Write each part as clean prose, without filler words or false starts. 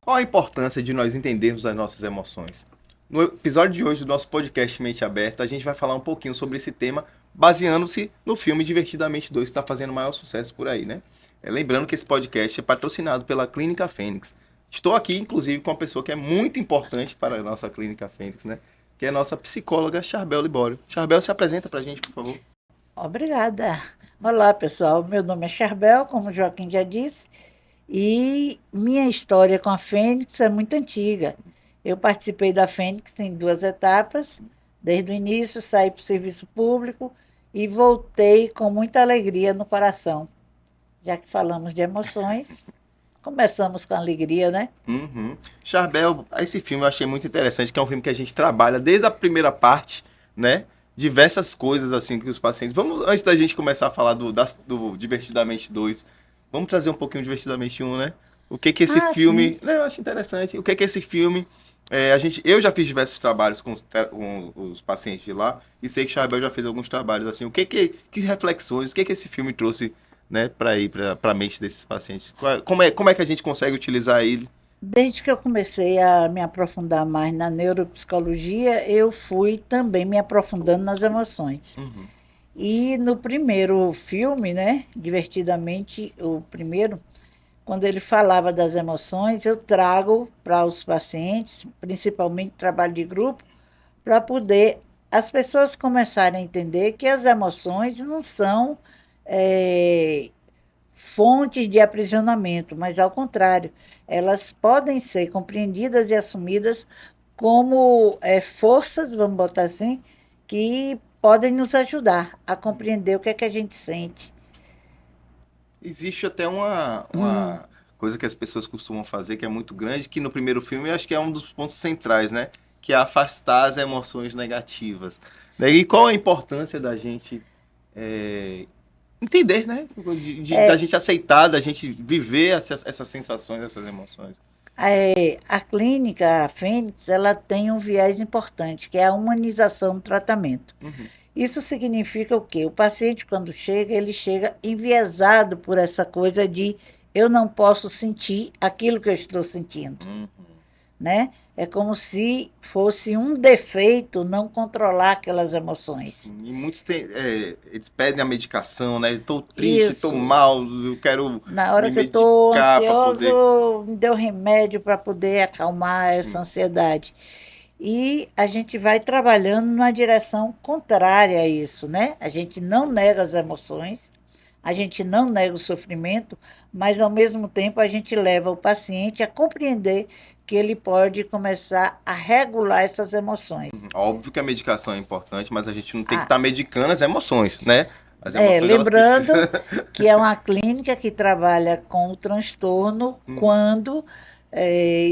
Qual a importância de nós entendermos as nossas emoções? No episódio de hoje do nosso podcast Mente Aberta, a gente vai falar um pouquinho sobre esse tema, baseando-se no filme Divertidamente 2, que está fazendo maior sucesso por aí, né? Lembrando que esse podcast é patrocinado pela Clínica Fênix. Estou aqui, inclusive, com uma pessoa que é muito importante para a nossa Clínica Fênix, né? Que é a nossa psicóloga Charbel Libório. Charbel, se apresenta para a gente, por favor. Obrigada. Olá, pessoal. Meu nome é Charbel, como o Joaquim já disse, e minha história com a Fênix é muito antiga. Eu participei da Fênix em duas etapas. Desde o início, saí para o serviço público e voltei com muita alegria no coração. Já que falamos de emoções, começamos com alegria, né? Uhum. Charbel, esse filme eu achei muito interessante, que é um filme que a gente trabalha desde a primeira parte, né? Diversas coisas assim que os pacientes. Vamos, antes da gente começar a falar do Divertidamente 2, vamos trazer um pouquinho do Divertidamente 1, né? O que que esse Ah, sim. filme. Né, eu acho interessante. O que que esse filme. Eu já fiz diversos trabalhos com os pacientes de lá, e sei que Charbel já fez alguns trabalhos assim. Que reflexões, o que que esse filme trouxe, né, para ir para a mente desses pacientes? Como é que a gente consegue utilizar ele? Desde que eu comecei a me aprofundar mais na neuropsicologia, eu fui também me aprofundando nas emoções. Uhum. E no primeiro filme, né, Divertidamente, o primeiro, quando ele falava das emoções, eu trago para os pacientes, principalmente trabalho de grupo, para poder as pessoas começarem a entender que as emoções não são eh, fontes de aprisionamento, mas ao contrário, elas podem ser compreendidas e assumidas como forças, vamos botar assim, que podem nos ajudar a compreender o que é que a gente sente. Existe até uma coisa que as pessoas costumam fazer, que é muito grande, que no primeiro filme eu acho que é um dos pontos centrais, né? Que é afastar as emoções negativas. E qual a importância da gente entender, né? Da gente aceitar, da gente viver essas sensações, essas emoções. A clínica a Fênix, ela tem um viés importante, que é a humanização do tratamento. Uhum, Isso significa o quê? O paciente, quando chega, ele chega enviesado por essa coisa de eu não posso sentir aquilo que eu estou sentindo, uhum. né? É como se fosse um defeito não controlar aquelas emoções. E muitos eles pedem a medicação, né? Estou triste, estou Isso. mal, eu quero Na me hora que eu estou medicar para poder. ansioso, me deu remédio para poder acalmar essa Sim. ansiedade. E a gente vai trabalhando na direção contrária a isso, né? A gente não nega as emoções, a gente não nega o sofrimento, mas ao mesmo tempo a gente leva o paciente a compreender que ele pode começar a regular essas emoções. Óbvio que a medicação é importante, mas a gente não tem que Ah, estar medicando as emoções, né? As emoções, elas precisam. lembrando que é uma clínica que trabalha com o transtorno Uhum. quando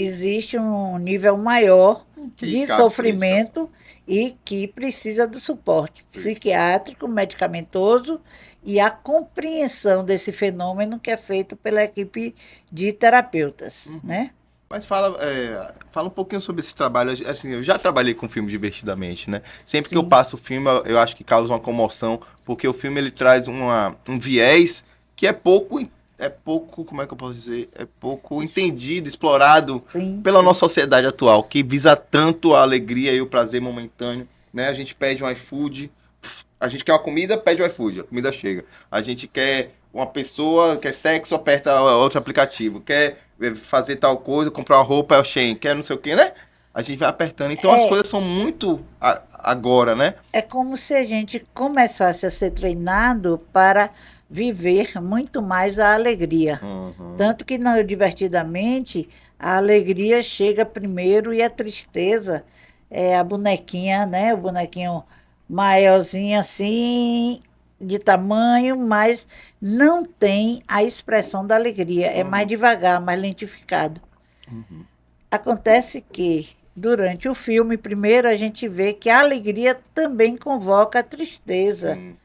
existe um nível maior Que de cabe essa medicação. sofrimento e que precisa do suporte psiquiátrico, medicamentoso e a compreensão desse fenômeno que é feito pela equipe de terapeutas, Uhum. né? Mas fala um pouquinho sobre esse trabalho. Assim, eu já trabalhei com filme divertidamente, né? Sempre que eu Sim, passo o filme, eu acho que causa uma comoção, porque o filme ele traz um viés que é pouco, como é que eu posso dizer? É pouco entendido, explorado sim, pela nossa sim. sociedade atual, que visa tanto a alegria e o prazer momentâneo, né? A gente pede um iFood, a gente quer uma comida, pede o iFood, a comida chega. A gente quer uma pessoa, quer sexo, aperta outro aplicativo. Quer fazer tal coisa, comprar uma roupa, é o Shein. Quer não sei o que, né? A gente vai apertando. Então as É, coisas são muito agora, né? é como se a gente começasse a ser treinado para viver muito mais a alegria. Uhum. Tanto que no Divertidamente, a alegria chega primeiro e a tristeza é a bonequinha, né? O bonequinho maiorzinho assim, de tamanho, mas não tem a expressão da alegria. É mais Uhum. devagar, mais lentificado. Uhum. Acontece que, durante o filme, primeiro a gente vê que a alegria também convoca a tristeza, Sim.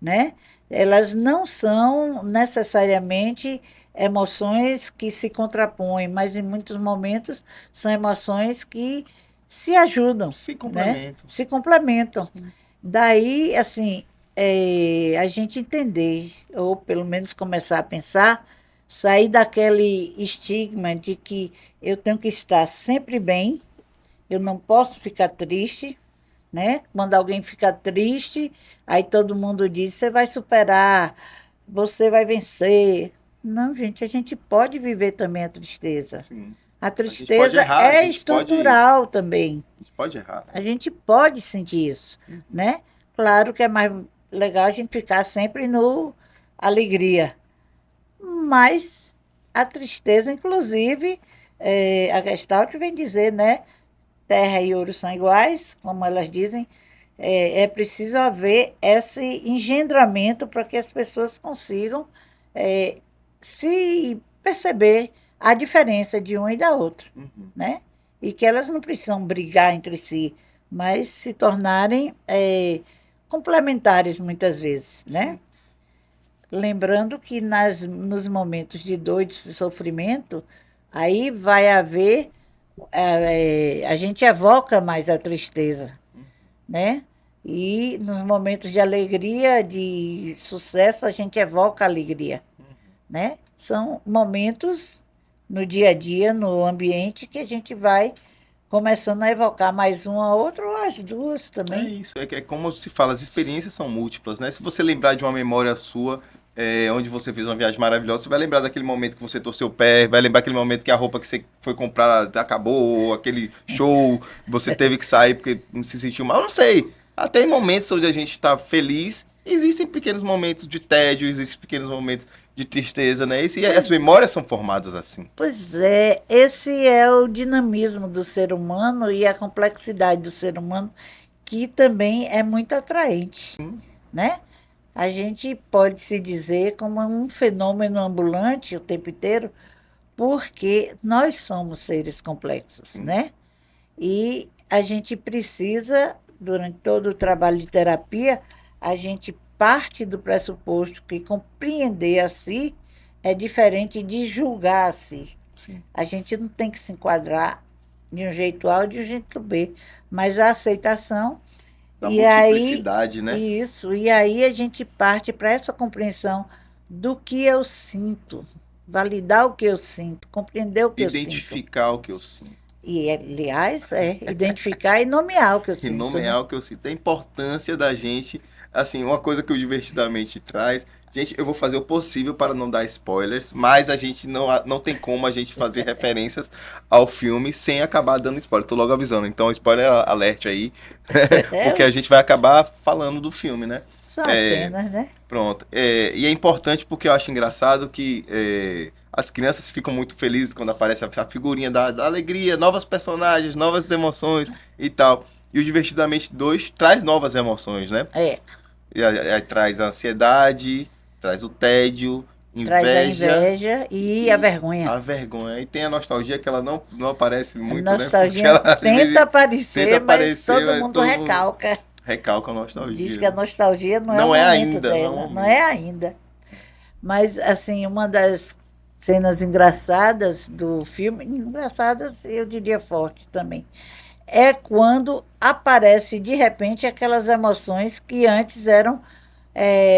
né? Elas não são necessariamente emoções que se contrapõem, mas em muitos momentos são emoções que se ajudam, Se né? complementam. Se complementam. Sim. Daí, assim, a gente entender, ou pelo menos começar a pensar Sair daquele estigma de que eu tenho que estar sempre bem, eu não posso ficar triste, né? Quando alguém fica triste, aí todo mundo diz: você vai superar, você vai vencer. Não, gente, a gente pode viver também a tristeza. Sim. A A gente pode tristeza errar, é estrutural também. a gente pode errar, né? A gente pode sentir isso, né? Claro que é mais legal a gente ficar sempre no alegria, mas a tristeza, inclusive, a Gestalt vem dizer, né? Terra e ouro são iguais, como elas dizem, é preciso haver esse engendramento para que as pessoas consigam se perceber a diferença de uma e da outra, né? E que elas não precisam brigar entre si, mas se tornarem complementares muitas vezes, né? Lembrando que nos momentos de dor e de sofrimento, aí vai haver, a gente evoca mais a tristeza, né? E nos momentos de alegria, de sucesso, a gente evoca a alegria, né? São momentos no dia a dia, no ambiente, que a gente vai começando a evocar mais uma, outra, ou as duas É também. isso, é como se fala, as experiências são múltiplas, né? Se você lembrar de uma memória sua, onde você fez uma viagem maravilhosa, você vai lembrar daquele momento que você torceu o pé, vai lembrar aquele momento que a roupa que você foi comprar acabou, ou aquele show, você teve que sair porque não se sentiu mal, não sei. Até em momentos onde a gente está feliz, existem pequenos momentos de tédio, existem pequenos momentos de tristeza, né? E as memórias são formadas assim. Pois é, esse é o dinamismo do ser humano e a complexidade do ser humano, que também é muito atraente, Sim. né? A gente pode se dizer como um fenômeno ambulante o tempo inteiro, porque nós somos seres complexos, né? E a gente precisa, durante todo o trabalho de terapia, a gente parte do pressuposto que compreender a si é diferente de julgar a si. Sim. A gente não tem que se enquadrar de um jeito A ou de um jeito B, mas a aceitação. Da E aí, multiplicidade, né? isso, e aí a gente parte para essa compreensão do que eu sinto, validar o que eu sinto, compreender o que eu sinto. Identificar o que eu sinto. E, aliás, identificar e nomear o que eu E sinto. nomear Né? o que eu sinto. A importância da gente, assim, uma coisa que o Divertidamente traz. Gente, eu vou fazer o possível para não dar spoilers, mas a gente não tem como a gente fazer referências ao filme sem acabar dando spoiler. Tô logo avisando. Então, spoiler alert aí, porque a gente vai acabar falando do filme, né? São as cenas, né? Pronto. E é importante porque eu acho engraçado que as crianças ficam muito felizes quando aparece a figurinha da alegria, novas personagens, novas emoções e tal. E o Divertidamente 2 traz novas emoções, né? E aí traz a ansiedade, traz o tédio, Traz a inveja inveja e a vergonha. a vergonha. E tem a nostalgia que ela não aparece muito, A né? Porque nostalgia ela, às vezes, tenta aparecer, tenta mas aparecer, todo mas mundo todo mundo recalca. recalca a nostalgia. Diz que a nostalgia não é Não o é momento ainda, dela. não é o Não momento. é ainda. Mas, assim, uma das cenas engraçadas do filme, engraçadas eu diria fortes também, é quando aparece de repente aquelas emoções que antes eram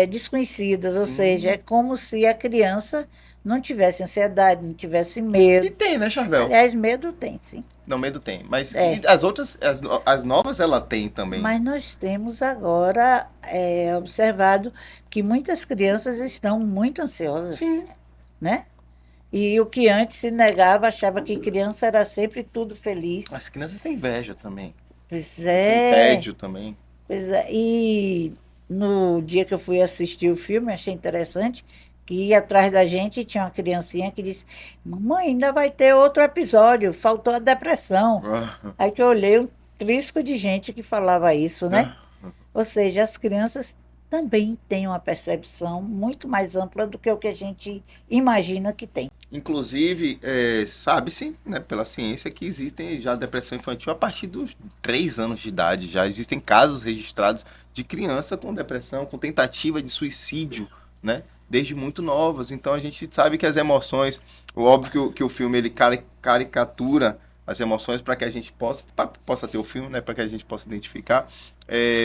desconhecidas, ou Sim. seja, é como se a criança não tivesse ansiedade, não tivesse medo. E tem, né, Charbel? Aliás, medo tem, sim. Não, medo tem. Mas e as outras, as novas, ela tem também. Mas nós temos agora observado que muitas crianças estão muito ansiosas. Sim. Né? E o que antes se negava, achava que criança era sempre tudo feliz. As crianças têm inveja também. Pois Tem é. tédio também. Pois é. E no dia que eu fui assistir o filme, achei interessante que ia atrás da gente e tinha uma criancinha que disse: mamãe, ainda vai ter outro episódio, faltou a depressão. Aí que eu olhei um trisco de gente que falava isso, né? Ou seja, as crianças também têm uma percepção muito mais ampla do que o que a gente imagina que tem. Inclusive, sabe-se, né, pela ciência, que existem já depressão infantil a partir dos 3 anos de idade. Já existem casos registrados de criança com depressão, com tentativa de suicídio, né? Desde muito novas. Então a gente sabe que as emoções, óbvio que o filme ele caricatura as emoções para que a gente possa ter o filme, né? Para que a gente possa identificar.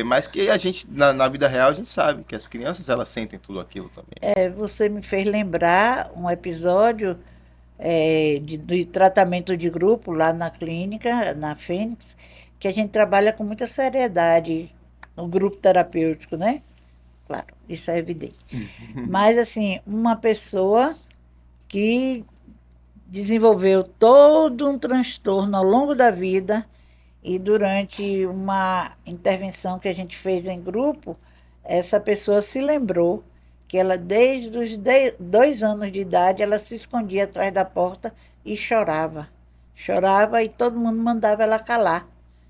Mas que a gente, na vida real, a gente sabe que as crianças, elas sentem tudo aquilo também. Você me fez lembrar um episódio de tratamento de grupo lá na clínica, na Fênix, que a gente trabalha com muita seriedade no grupo terapêutico, né? Claro, isso é evidente. Mas, assim, uma pessoa que desenvolveu todo um transtorno ao longo da vida e durante uma intervenção que a gente fez em grupo, essa pessoa se lembrou que ela, desde os 2 anos de idade, ela se escondia atrás da porta e chorava. Chorava e todo mundo mandava ela calar.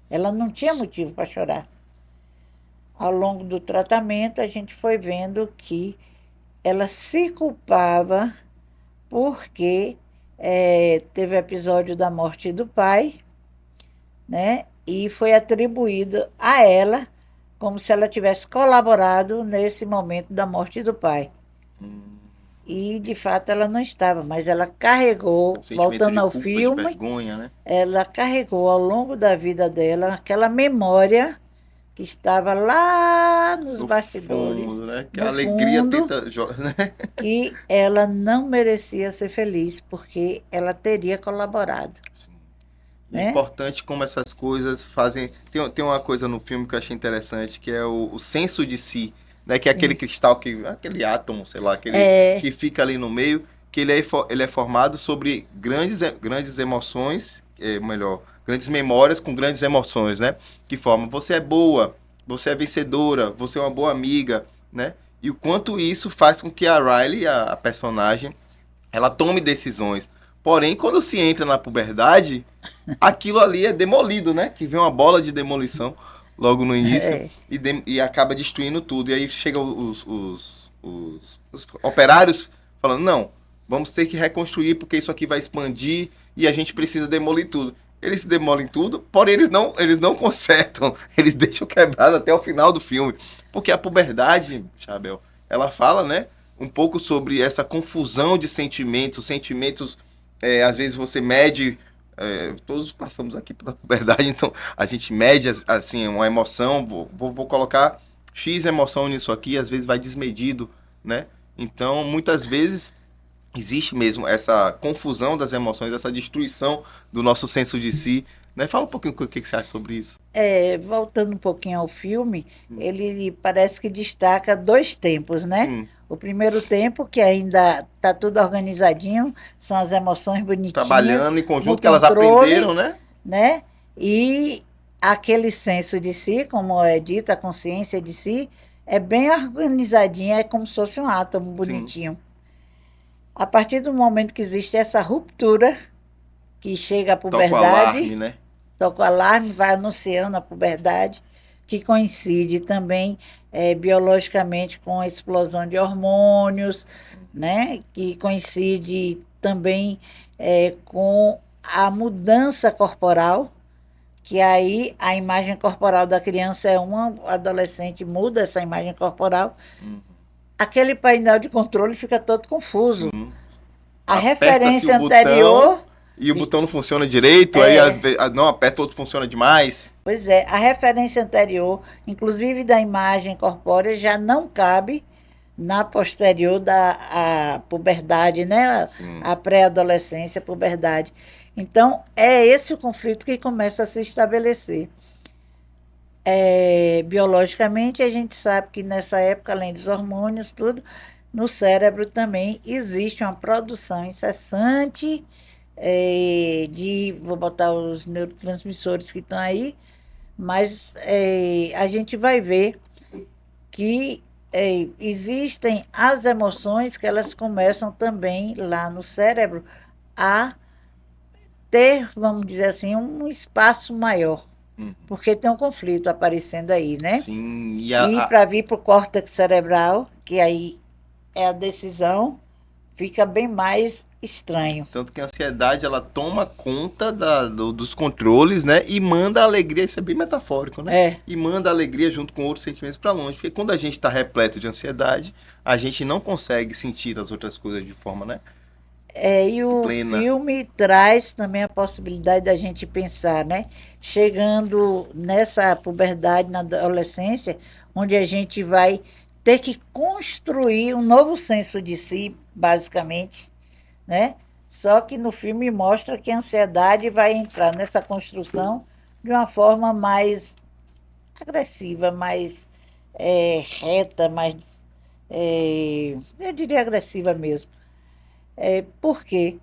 Ela não tinha motivo para chorar. Ao longo do tratamento, a gente foi vendo que ela se culpava porque teve o episódio da morte do pai, né? E foi atribuído a ela como se ela tivesse colaborado nesse momento da morte do pai. E, de fato, ela não estava, mas ela carregou, voltando ao filme, de vergonha, né? Ela carregou ao longo da vida dela aquela memória que estava lá nos bastidores, fundo, né? Que a alegria tenta, né? Que ela não merecia ser feliz, porque ela teria colaborado. Sim. Né? É importante como essas coisas fazem... Tem uma coisa no filme que eu achei interessante, que é o senso de si, né? Que é aquele cristal, aquele átomo, sei lá, que fica ali no meio, que ele é formado sobre grandes emoções, grandes memórias com grandes emoções, né? Que formam, você é boa, você é vencedora, você é uma boa amiga, né? E o quanto isso faz com que a Riley, a personagem, ela tome decisões. Porém, quando se entra na puberdade, aquilo ali é demolido, né? Que vem uma bola de demolição logo no início e acaba destruindo tudo. E aí chegam os operários falando, não, vamos ter que reconstruir porque isso aqui vai expandir e a gente precisa demolir tudo. Eles demolem tudo, porém eles não consertam, eles deixam quebrado até o final do filme. Porque a puberdade, Chabel, ela fala, né, um pouco sobre essa confusão de sentimentos, às vezes você mede, todos passamos aqui pela puberdade, então a gente mede, assim, uma emoção, vou colocar X emoção nisso aqui, às vezes vai desmedido, né? Então, muitas vezes existe mesmo essa confusão das emoções, essa destruição do nosso senso de si, né? Fala um pouquinho o que você acha sobre isso. Voltando um pouquinho ao filme, ele parece que destaca 2 tempos, né? Sim. O primeiro tempo, que ainda está tudo organizadinho, são as emoções bonitinhas. Trabalhando em conjunto, que elas aprenderam, né? E aquele senso de si, como é dito, a consciência de si, é bem organizadinha, é como se fosse um átomo bonitinho. Sim. A partir do momento que existe essa ruptura, que chega a puberdade... Toca o alarme, né? Toca o alarme, vai anunciando a puberdade, que coincide também biologicamente com a explosão de hormônios, né? Que coincide também com a mudança corporal, que aí a imagem corporal da criança o adolescente muda essa imagem corporal, aquele painel de controle fica todo confuso. Sim. A referência anterior... E o botão não funciona direito, aí não aperta, outro funciona demais. Pois é, a referência anterior, inclusive da imagem corpórea, já não cabe na posterior da puberdade, né? Sim. A pré-adolescência, a puberdade. Então, é esse o conflito que começa a se estabelecer. Biologicamente, a gente sabe que nessa época, além dos hormônios, tudo, no cérebro também existe uma produção incessante vou botar os neurotransmissores que estão aí, mas a gente vai ver que existem as emoções que elas começam também lá no cérebro a ter, vamos dizer assim, um espaço maior, porque tem um conflito aparecendo aí, né? Sim. E para vir para o córtex cerebral, que aí é a decisão, fica bem mais estranho. Tanto que a ansiedade, ela toma conta dos controles, né? E manda a alegria, isso é bem metafórico, né? E manda a alegria junto com outros sentimentos para longe. Porque quando a gente está repleto de ansiedade, a gente não consegue sentir as outras coisas de forma, né? E o plena. filme traz também a possibilidade da gente pensar, né? Chegando nessa puberdade, na adolescência, onde a gente vai ter que construir um novo senso de si, basicamente, né? Só que no filme mostra que a ansiedade vai entrar nessa construção de uma forma mais agressiva, mais reta, mais, eu diria agressiva mesmo. Por quê?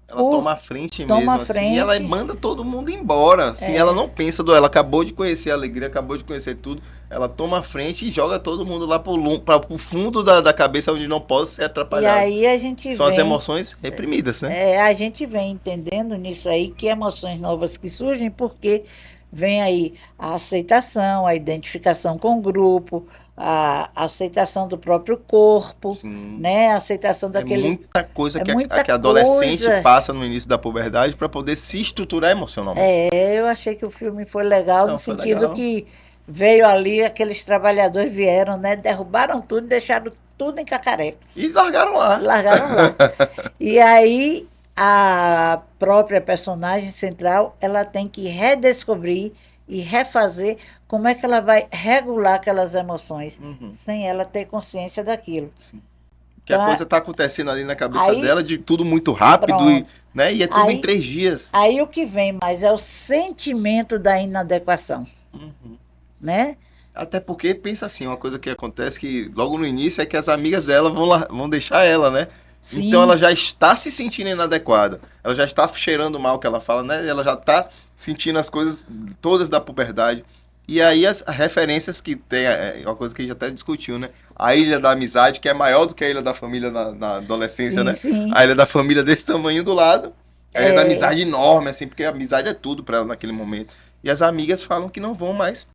Ela toma Por a frente toma mesmo, a assim, e ela frente, manda todo mundo embora. Assim, ela não pensa ela acabou de conhecer a alegria, acabou de conhecer tudo. Ela toma a frente e joga todo mundo lá pro fundo da cabeça onde não pode ser e atrapalhado. aí a gente São as vem, emoções reprimidas, né? a gente vem entendendo nisso aí que emoções novas que surgem, porque vem aí a aceitação, a identificação com o grupo, a aceitação do próprio corpo, Sim. né? A aceitação É daquele. muita coisa É que muita que a adolescente coisa. passa no início da puberdade para poder se estruturar emocionalmente. Eu achei que o filme foi legal no Não, foi sentido legal. que veio ali, aqueles trabalhadores vieram, né? Derrubaram tudo, deixaram tudo em cacarecos. E largaram lá. Largaram lá. E aí a própria personagem central, ela tem que redescobrir e refazer como é que ela vai regular aquelas emoções, Uhum. sem ela ter consciência daquilo. Sim. Que a Então, coisa tá acontecendo ali na cabeça aí, dela de tudo muito rápido, pronto. né? E é tudo em Aí, 3 dias. aí o que vem mais é o sentimento da inadequação, Uhum. né? Até porque, pensa assim, uma coisa que acontece que logo no início é que as amigas dela vão deixar ela, né? Então Sim, ela já está se sentindo inadequada. Ela já está cheirando mal o que ela fala, né? Ela já está sentindo as coisas todas da puberdade. E aí as referências que tem, é uma coisa que a gente até discutiu, né? A Ilha da Amizade, que é maior do que a Ilha da Família na adolescência, sim, né? sim. A Ilha da Família desse tamanho do lado. A Ilha da Amizade enorme, assim, porque a amizade é tudo para ela naquele momento. E as amigas falam que não vão mais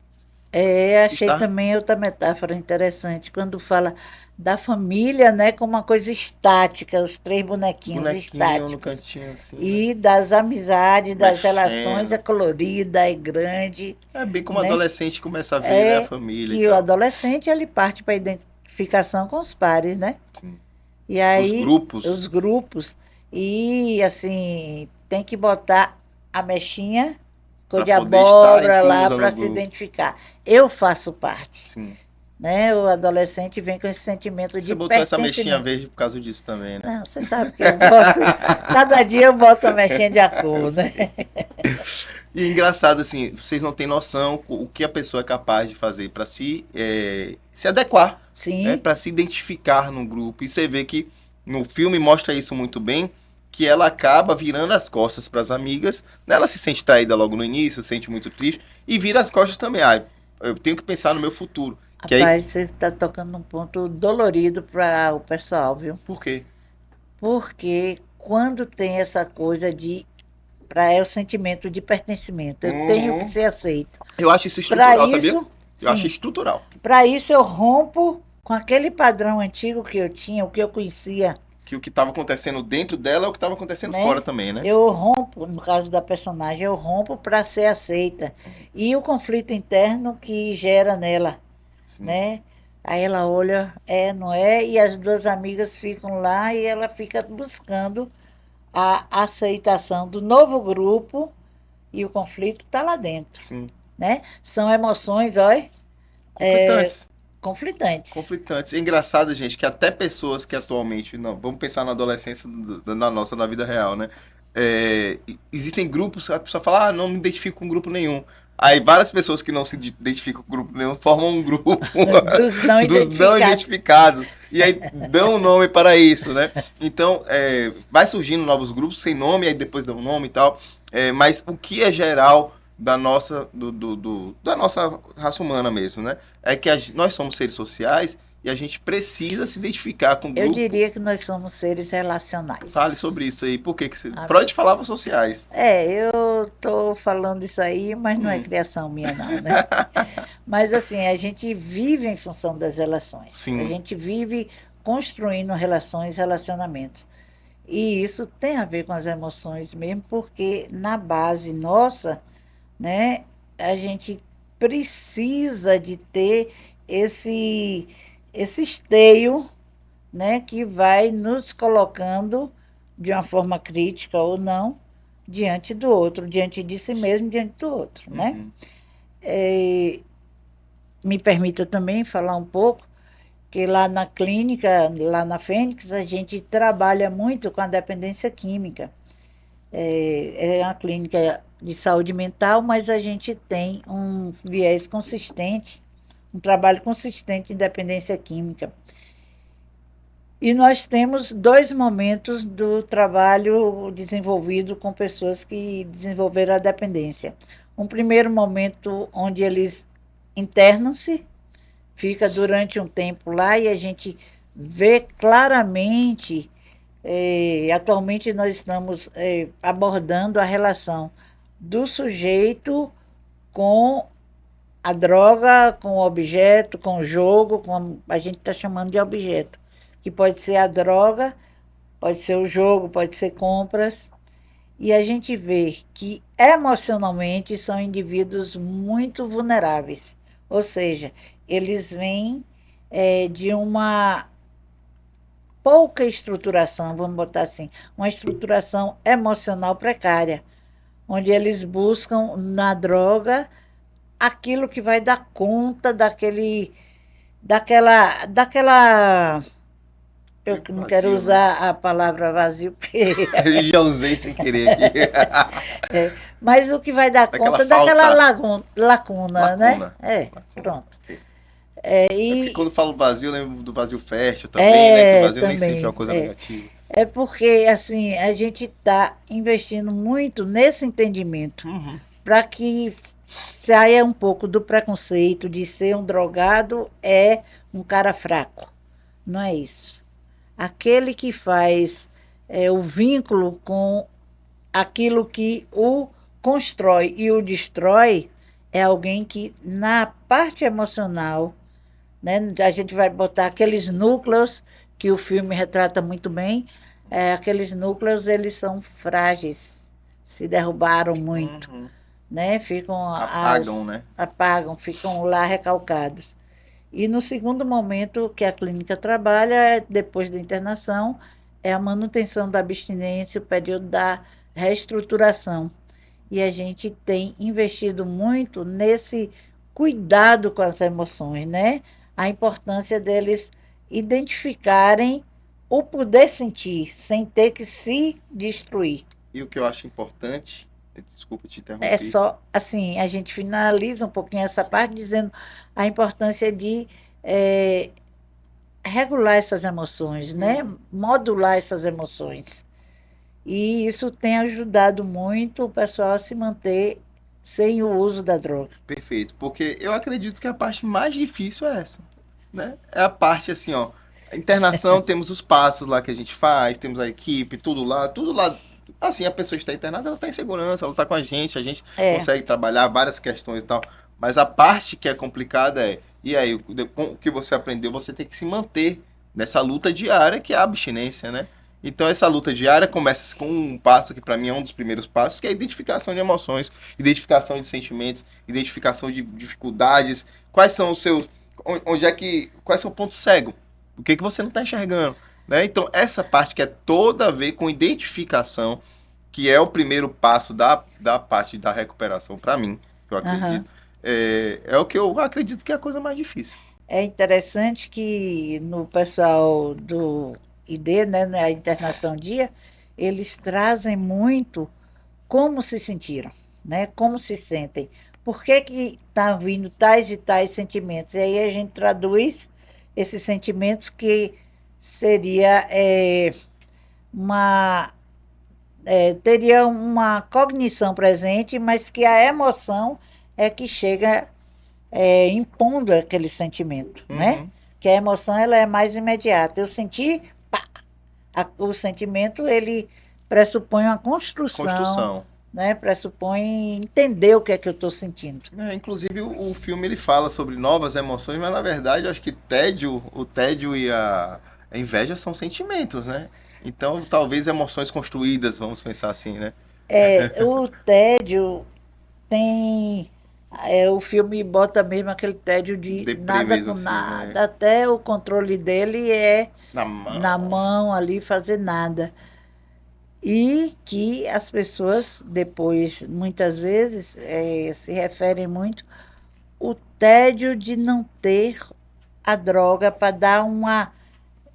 Achei estar também outra metáfora interessante, quando fala da família, né, como uma coisa estática, os três bonequinhos bonequinho no estáticos. cantinho, assim, né? E das amizades, das relações, é Mexendo. colorida, é grande, É bem como né? adolescente começa a ver, né? A família e Que o tal. adolescente ele parte para a identificação com os pares, né? Sim. E Os aí grupos, os grupos e assim tem que botar a mechinha cor para de poder estar abóbora lá inclusa no para se grupo. identificar. Eu faço parte, Sim. né? O adolescente vem com esse sentimento Você de botou essa mexinha pertencimento. verde por causa disso também, né? Não, você sabe que eu boto, cada dia eu boto a mechinha de acordo, né? E engraçado, assim, vocês não têm noção o que a pessoa é capaz de fazer para se adequar, né? Sim, Para se identificar num grupo. E você vê que no filme mostra isso muito bem, que ela acaba virando as costas para as amigas, né? Ela se sente traída logo no início, se sente muito triste, e vira as costas também. Ah, eu tenho que pensar no meu futuro. Que aí, rapaz, você está tocando num ponto dolorido para o pessoal, viu? por quê? Porque quando tem essa coisa de para o sentimento de pertencimento, eu tenho que Uhum. ser aceito. Eu acho isso Para estrutural, sabia? isso, Eu acho sim, estrutural. para isso eu rompo com aquele padrão antigo que eu tinha, o que eu conhecia, Que o que estava acontecendo dentro dela é o que estava acontecendo fora né? também, né? Eu rompo, no caso da personagem, eu rompo para ser aceita. E o conflito interno que gera nela, Sim. né? Aí ela olha, não é? E as duas amigas ficam lá e ela fica buscando a aceitação do novo grupo e o conflito está lá dentro, Sim. né? São emoções, olha, Conflitantes. conflitantes. Conflitantes. É engraçado, gente, que até pessoas que atualmente, não, vamos pensar na adolescência, na nossa, na vida real, né? Existem grupos, a pessoa fala, não me identifico com grupo nenhum. Aí várias pessoas que não se identificam com grupo nenhum formam um grupo Dos não dos não identificados. E aí dão um nome para isso, né? Então, vai surgindo novos grupos sem nome, aí depois dão um nome e tal. Mas o que é geral da nossa, da nossa raça humana mesmo, né? É que nós somos seres sociais e a gente precisa se identificar com o Eu grupo. diria que nós somos seres relacionais. Fale sobre isso aí. Por que você... Ah, Freud falava sociais. eu estou falando isso aí, mas não é criação minha, não, né? Mas assim, a gente vive em função das relações. Sim. A gente vive construindo relações, relacionamentos. E isso tem a ver com as emoções mesmo, porque na base nossa, né, a gente precisa de ter esse esteio, né, que vai nos colocando de uma forma crítica ou não, diante do outro, diante de si mesmo, diante do outro, né? Uhum. Me permita também falar um pouco que lá na clínica, lá na Fênix, a gente trabalha muito com a dependência química. É uma clínica de saúde mental, mas a gente tem um viés consistente, um trabalho consistente em dependência química. E nós temos 2 momentos do trabalho desenvolvido com pessoas que desenvolveram a dependência. Um primeiro momento onde eles internam-se, fica durante um tempo lá e a gente vê claramente. Atualmente nós estamos abordando a relação do sujeito com a droga, com o objeto, com o jogo, a gente está chamando de objeto, que pode ser a droga, pode ser o jogo, pode ser compras. E a gente vê que emocionalmente são indivíduos muito vulneráveis. Ou seja, eles vêm de uma pouca estruturação, vamos botar assim, uma estruturação emocional precária, onde eles buscam na droga aquilo que vai dar conta daquela eu não quero Vazio, né? usar a palavra vazio, porque Eu já usei sem querer aqui. mas o que vai dar Daquela conta daquela falta. lacuna, né? Lacuna. Lacuna. Pronto. Ok. É, É porque e quando eu falo vazio, eu lembro do vazio fértil também, né? Que o vazio nem sempre é uma também, coisa negativa. é porque assim a gente está investindo muito nesse entendimento Uhum. para que saia um pouco do preconceito de ser um drogado é um cara fraco. Não é isso. Aquele que faz o vínculo com aquilo que o constrói e o destrói é alguém que, na parte emocional, né, a gente vai botar aqueles núcleos que o filme retrata muito bem, aqueles núcleos eles são frágeis, se derrubaram muito, Uhum. né, ficam Apagam, né? apagam, ficam lá recalcados. E no segundo momento que a clínica trabalha, depois da internação, é a manutenção da abstinência, o período da reestruturação. E a gente tem investido muito nesse cuidado com as emoções, né? A importância deles identificarem o poder sentir, sem ter que se destruir. E o que eu acho importante, desculpa te É interromper. só assim, a gente finaliza um pouquinho essa parte dizendo a importância de eh, regular essas emoções, né? Modular essas emoções. E isso tem ajudado muito o pessoal a se manter sem o uso da droga. Perfeito, porque eu acredito que a parte mais difícil é essa, né? É a parte assim, ó, a internação, temos os passos lá que a gente faz, temos a equipe, tudo lá, assim, a pessoa está internada, ela está em segurança, ela está com a gente É, consegue trabalhar várias questões e tal, mas a parte que é complicada e aí, com o que você aprendeu, você tem que se manter nessa luta diária que é a abstinência, né? Então essa luta diária começa com um passo que para mim é um dos primeiros passos, que é a identificação de emoções, identificação de sentimentos, identificação de dificuldades, quais são os seus, onde é que, quais são o ponto cego, o que que você não está enxergando, né? Então essa parte que é toda a ver com identificação, que é o primeiro passo da parte da recuperação para mim, que eu aham. acredito, é o que eu acredito que é a coisa mais difícil. É interessante que no pessoal do ID, né, na internação dia, eles trazem muito como se sentiram, né? Como se sentem. Por que que tá vindo tais e tais sentimentos? E aí a gente traduz esses sentimentos que seria uma teria uma cognição presente, mas que a emoção é que chega impondo aquele sentimento, né? Uhum. Que a emoção ela é mais imediata. Eu senti, pá, o sentimento ele pressupõe uma construção, Construção. né? Pressupõe entender o que é que eu estou sentindo. É, inclusive o filme ele fala sobre novas emoções, mas na verdade eu acho que o tédio e a inveja são sentimentos, né? Então talvez emoções construídas, vamos pensar assim, né? O tédio tem. O filme bota mesmo aquele tédio de Deprê nada mesmo com assim, né? nada, até o controle dele é Na na mão. mão ali fazer nada. E que as pessoas depois, muitas vezes, se referem muito o tédio de não ter a droga para dar uma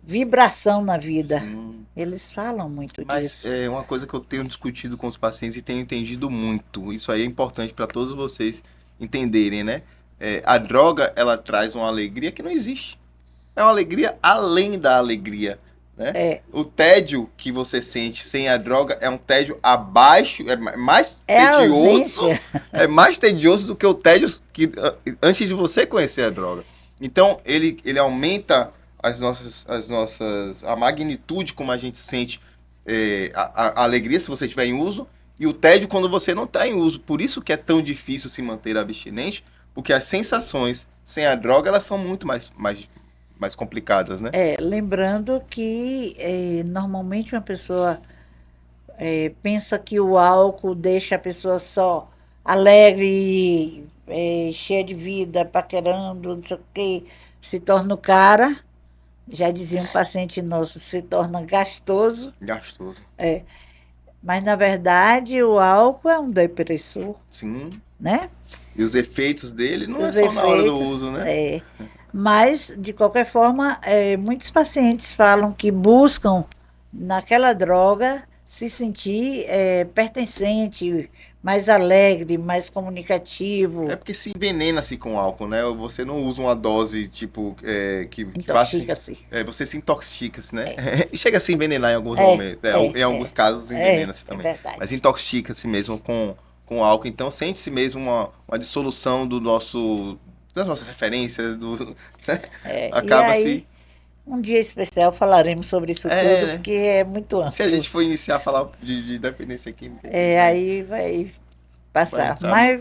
vibração na vida. Sim. Eles falam muito Mas disso. é uma coisa que eu tenho discutido com os pacientes e tenho entendido muito. Isso aí é importante para todos vocês entenderem, né? A droga, ela traz uma alegria que não existe. É uma alegria além da alegria, né? É, O tédio que você sente sem a droga é um tédio abaixo, mais é a tedioso, ausência. é mais tedioso do que o tédio que antes de você conhecer a droga. Então, ele aumenta a magnitude como a gente sente a alegria se você estiver em uso e o tédio quando você não está em uso. Por isso que é tão difícil se manter abstinente, porque as sensações sem a droga elas são muito mais complicadas, né? Lembrando que normalmente uma pessoa pensa que o álcool deixa a pessoa só alegre, cheia de vida, paquerando, não sei o quê, se torna o cara, já dizia um paciente nosso, se torna gastoso, Gastoso. mas na verdade o álcool é um depressor, Sim. né? E os efeitos dele não é Os só na hora do efeitos, uso, né? Mas, de qualquer forma, muitos pacientes falam que buscam naquela droga se sentir pertencente, mais alegre, mais comunicativo, É porque se envenena-se com álcool, né? Você não usa uma dose, tipo, que passe... intoxica-se. Você se intoxica-se, né? E chega a se envenenar em alguns É, momentos. é, Em alguns casos envenena-se é também. verdade. Mas intoxica-se mesmo com álcool. Então sente-se mesmo uma dissolução das nossas referências, né? E Acaba aí, se... um dia especial falaremos sobre isso tudo, né? porque é muito Se a amplo. gente for iniciar a falar de dependência química, Aí vai vai passar. entrar... Mas,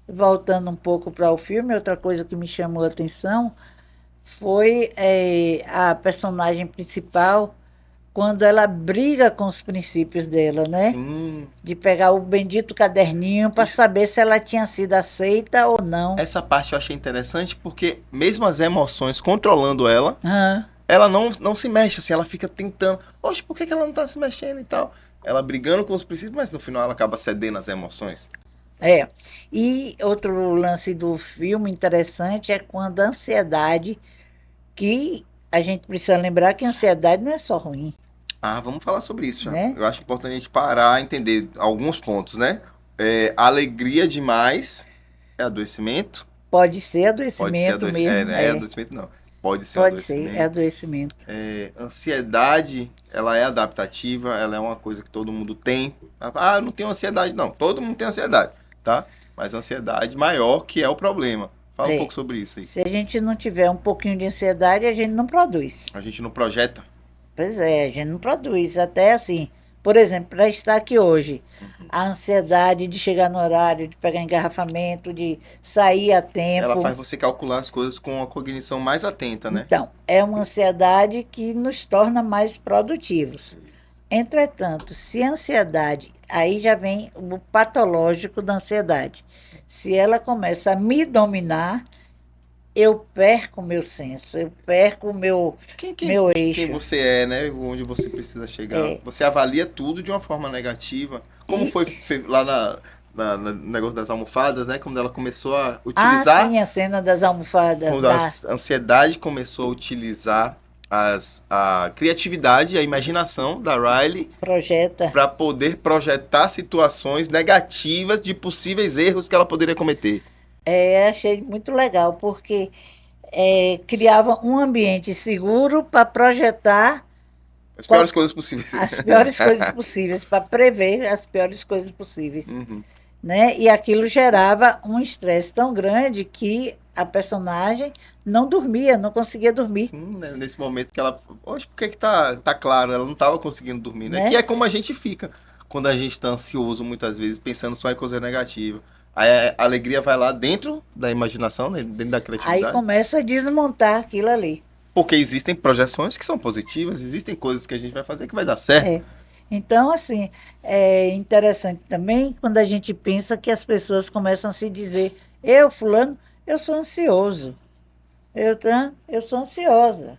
voltando um pouco para o filme, outra coisa que me chamou a atenção foi a personagem principal quando ela briga com os princípios dela, né? Sim, De pegar o bendito caderninho para Isso. saber se ela tinha sido aceita ou não. essa parte eu achei interessante porque mesmo as emoções controlando ela, Ah, ela não se mexe, assim, ela fica tentando, oxe, por que ela não tá se mexendo e tal? Ela brigando com os princípios, mas no final ela acaba cedendo às emoções. E outro lance do filme interessante é quando a ansiedade, que a gente precisa lembrar que a ansiedade não é só ruim, Ah, vamos falar sobre isso, já. né? Eu acho importante a gente parar e entender alguns pontos, né? Alegria demais é adoecimento. Pode ser Pode ser adoecimento adoecimento. mesmo, Não é adoecimento, não. Pode ser um pode ser, é adoecimento. adoecimento. Ansiedade, ela é adaptativa, ela é uma coisa que todo mundo tem. Ah, eu não tenho ansiedade, não. Todo mundo tem ansiedade, tá? Mas ansiedade maior que é o problema. Fala um É. pouco sobre isso aí. Se a gente não tiver um pouquinho de ansiedade, a gente não produz. A gente não projeta. Pois é, a gente não produz. Até assim, por exemplo, para estar aqui hoje, a ansiedade de chegar no horário, de pegar engarrafamento, de sair a tempo. Ela faz você calcular as coisas com a cognição mais atenta, né? Então, é uma ansiedade que nos torna mais produtivos. Entretanto, se a ansiedade, aí já vem o patológico da ansiedade. Se ela começa a me dominar, eu perco o meu senso, eu perco o meu Quem eixo. você é, né? Onde você precisa chegar. Você avalia tudo de uma forma negativa. Como foi lá no negócio das almofadas, né? Quando ela começou a utilizar. Sim, a cena das almofadas. Quando a ansiedade começou a utilizar a criatividade, a imaginação da Riley Projeta. para poder projetar situações negativas de possíveis erros que ela poderia cometer. Achei muito legal, porque criava um ambiente seguro para projetar As piores coisas possíveis. as piores coisas possíveis, para prever as piores coisas possíveis. Uhum. Né? E aquilo gerava um estresse tão grande que a personagem não dormia, não conseguia dormir. Sim, né? Nesse momento que ela... Oxe, por que tá claro? Ela não estava conseguindo dormir, né? Né? Que é como a gente fica quando a gente está ansioso, muitas vezes, pensando só em coisa negativa. Aí a alegria vai lá dentro da imaginação, né? Dentro da criatividade. Aí começa a desmontar aquilo ali. Porque existem projeções que são positivas, existem coisas que a gente vai fazer que vai dar certo. Então, assim, é interessante também quando a gente pensa que as pessoas começam a se dizer: fulano, eu sou ansioso. Eu sou ansiosa.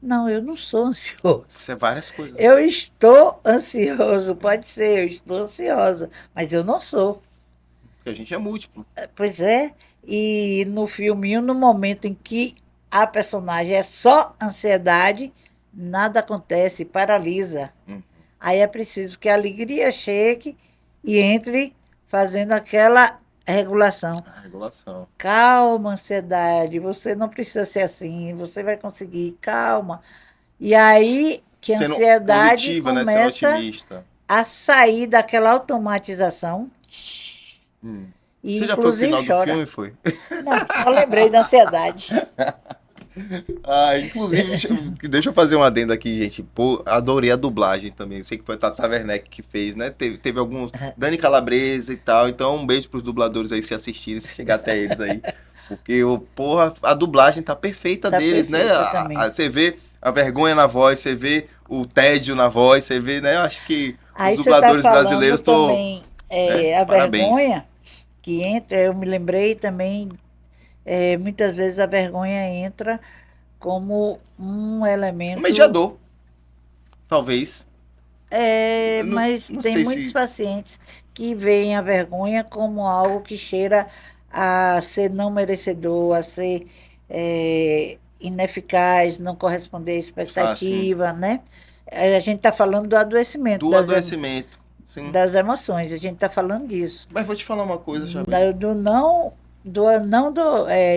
Não, eu não sou ansioso. Isso é várias coisas. Eu estou ansioso, pode ser, eu estou ansiosa, mas eu não sou. Porque a gente é múltiplo. Pois é, e no filminho, no momento em que a personagem é só ansiedade, nada acontece, paralisa. Hum. Aí é preciso que a alegria chegue e entre fazendo aquela regulação. A regulação. Calma, ansiedade, você não precisa ser assim, você vai conseguir, calma. E aí que a Sendo ansiedade positiva, né? Sendo começa otimista. a sair daquela automatização Hum. e Você já foi o final inclusive do chora. filme, foi? Não, só lembrei da ansiedade. Ah, inclusive, deixa eu fazer um adendo aqui, gente. Pô, adorei a dublagem também. Sei que foi a Tata Werneck que fez, né? Teve alguns. Dani Calabresa e tal. Então, um beijo pros dubladores aí se assistirem, se chegar até eles aí. Porque, porra, a dublagem tá perfeita Tá deles, né? perfeita também. Você vê a vergonha na voz, você vê o tédio na voz, você vê, né? Eu acho que Aí os você está dubladores falando brasileiros estão. também Né? a Parabéns. vergonha que entra, eu me lembrei também, muitas vezes a vergonha entra como um Um elemento. mediador, talvez. Mas Não tem sei muitos se. pacientes que veem a vergonha como algo que cheira a ser não merecedor, a ser ineficaz, não corresponder à Ah, sim. expectativa, né? A gente está falando do adoecimento Do adoecimento. Sim. das emoções, a gente está falando disso. Mas vou te falar uma coisa, Xavier. Do não,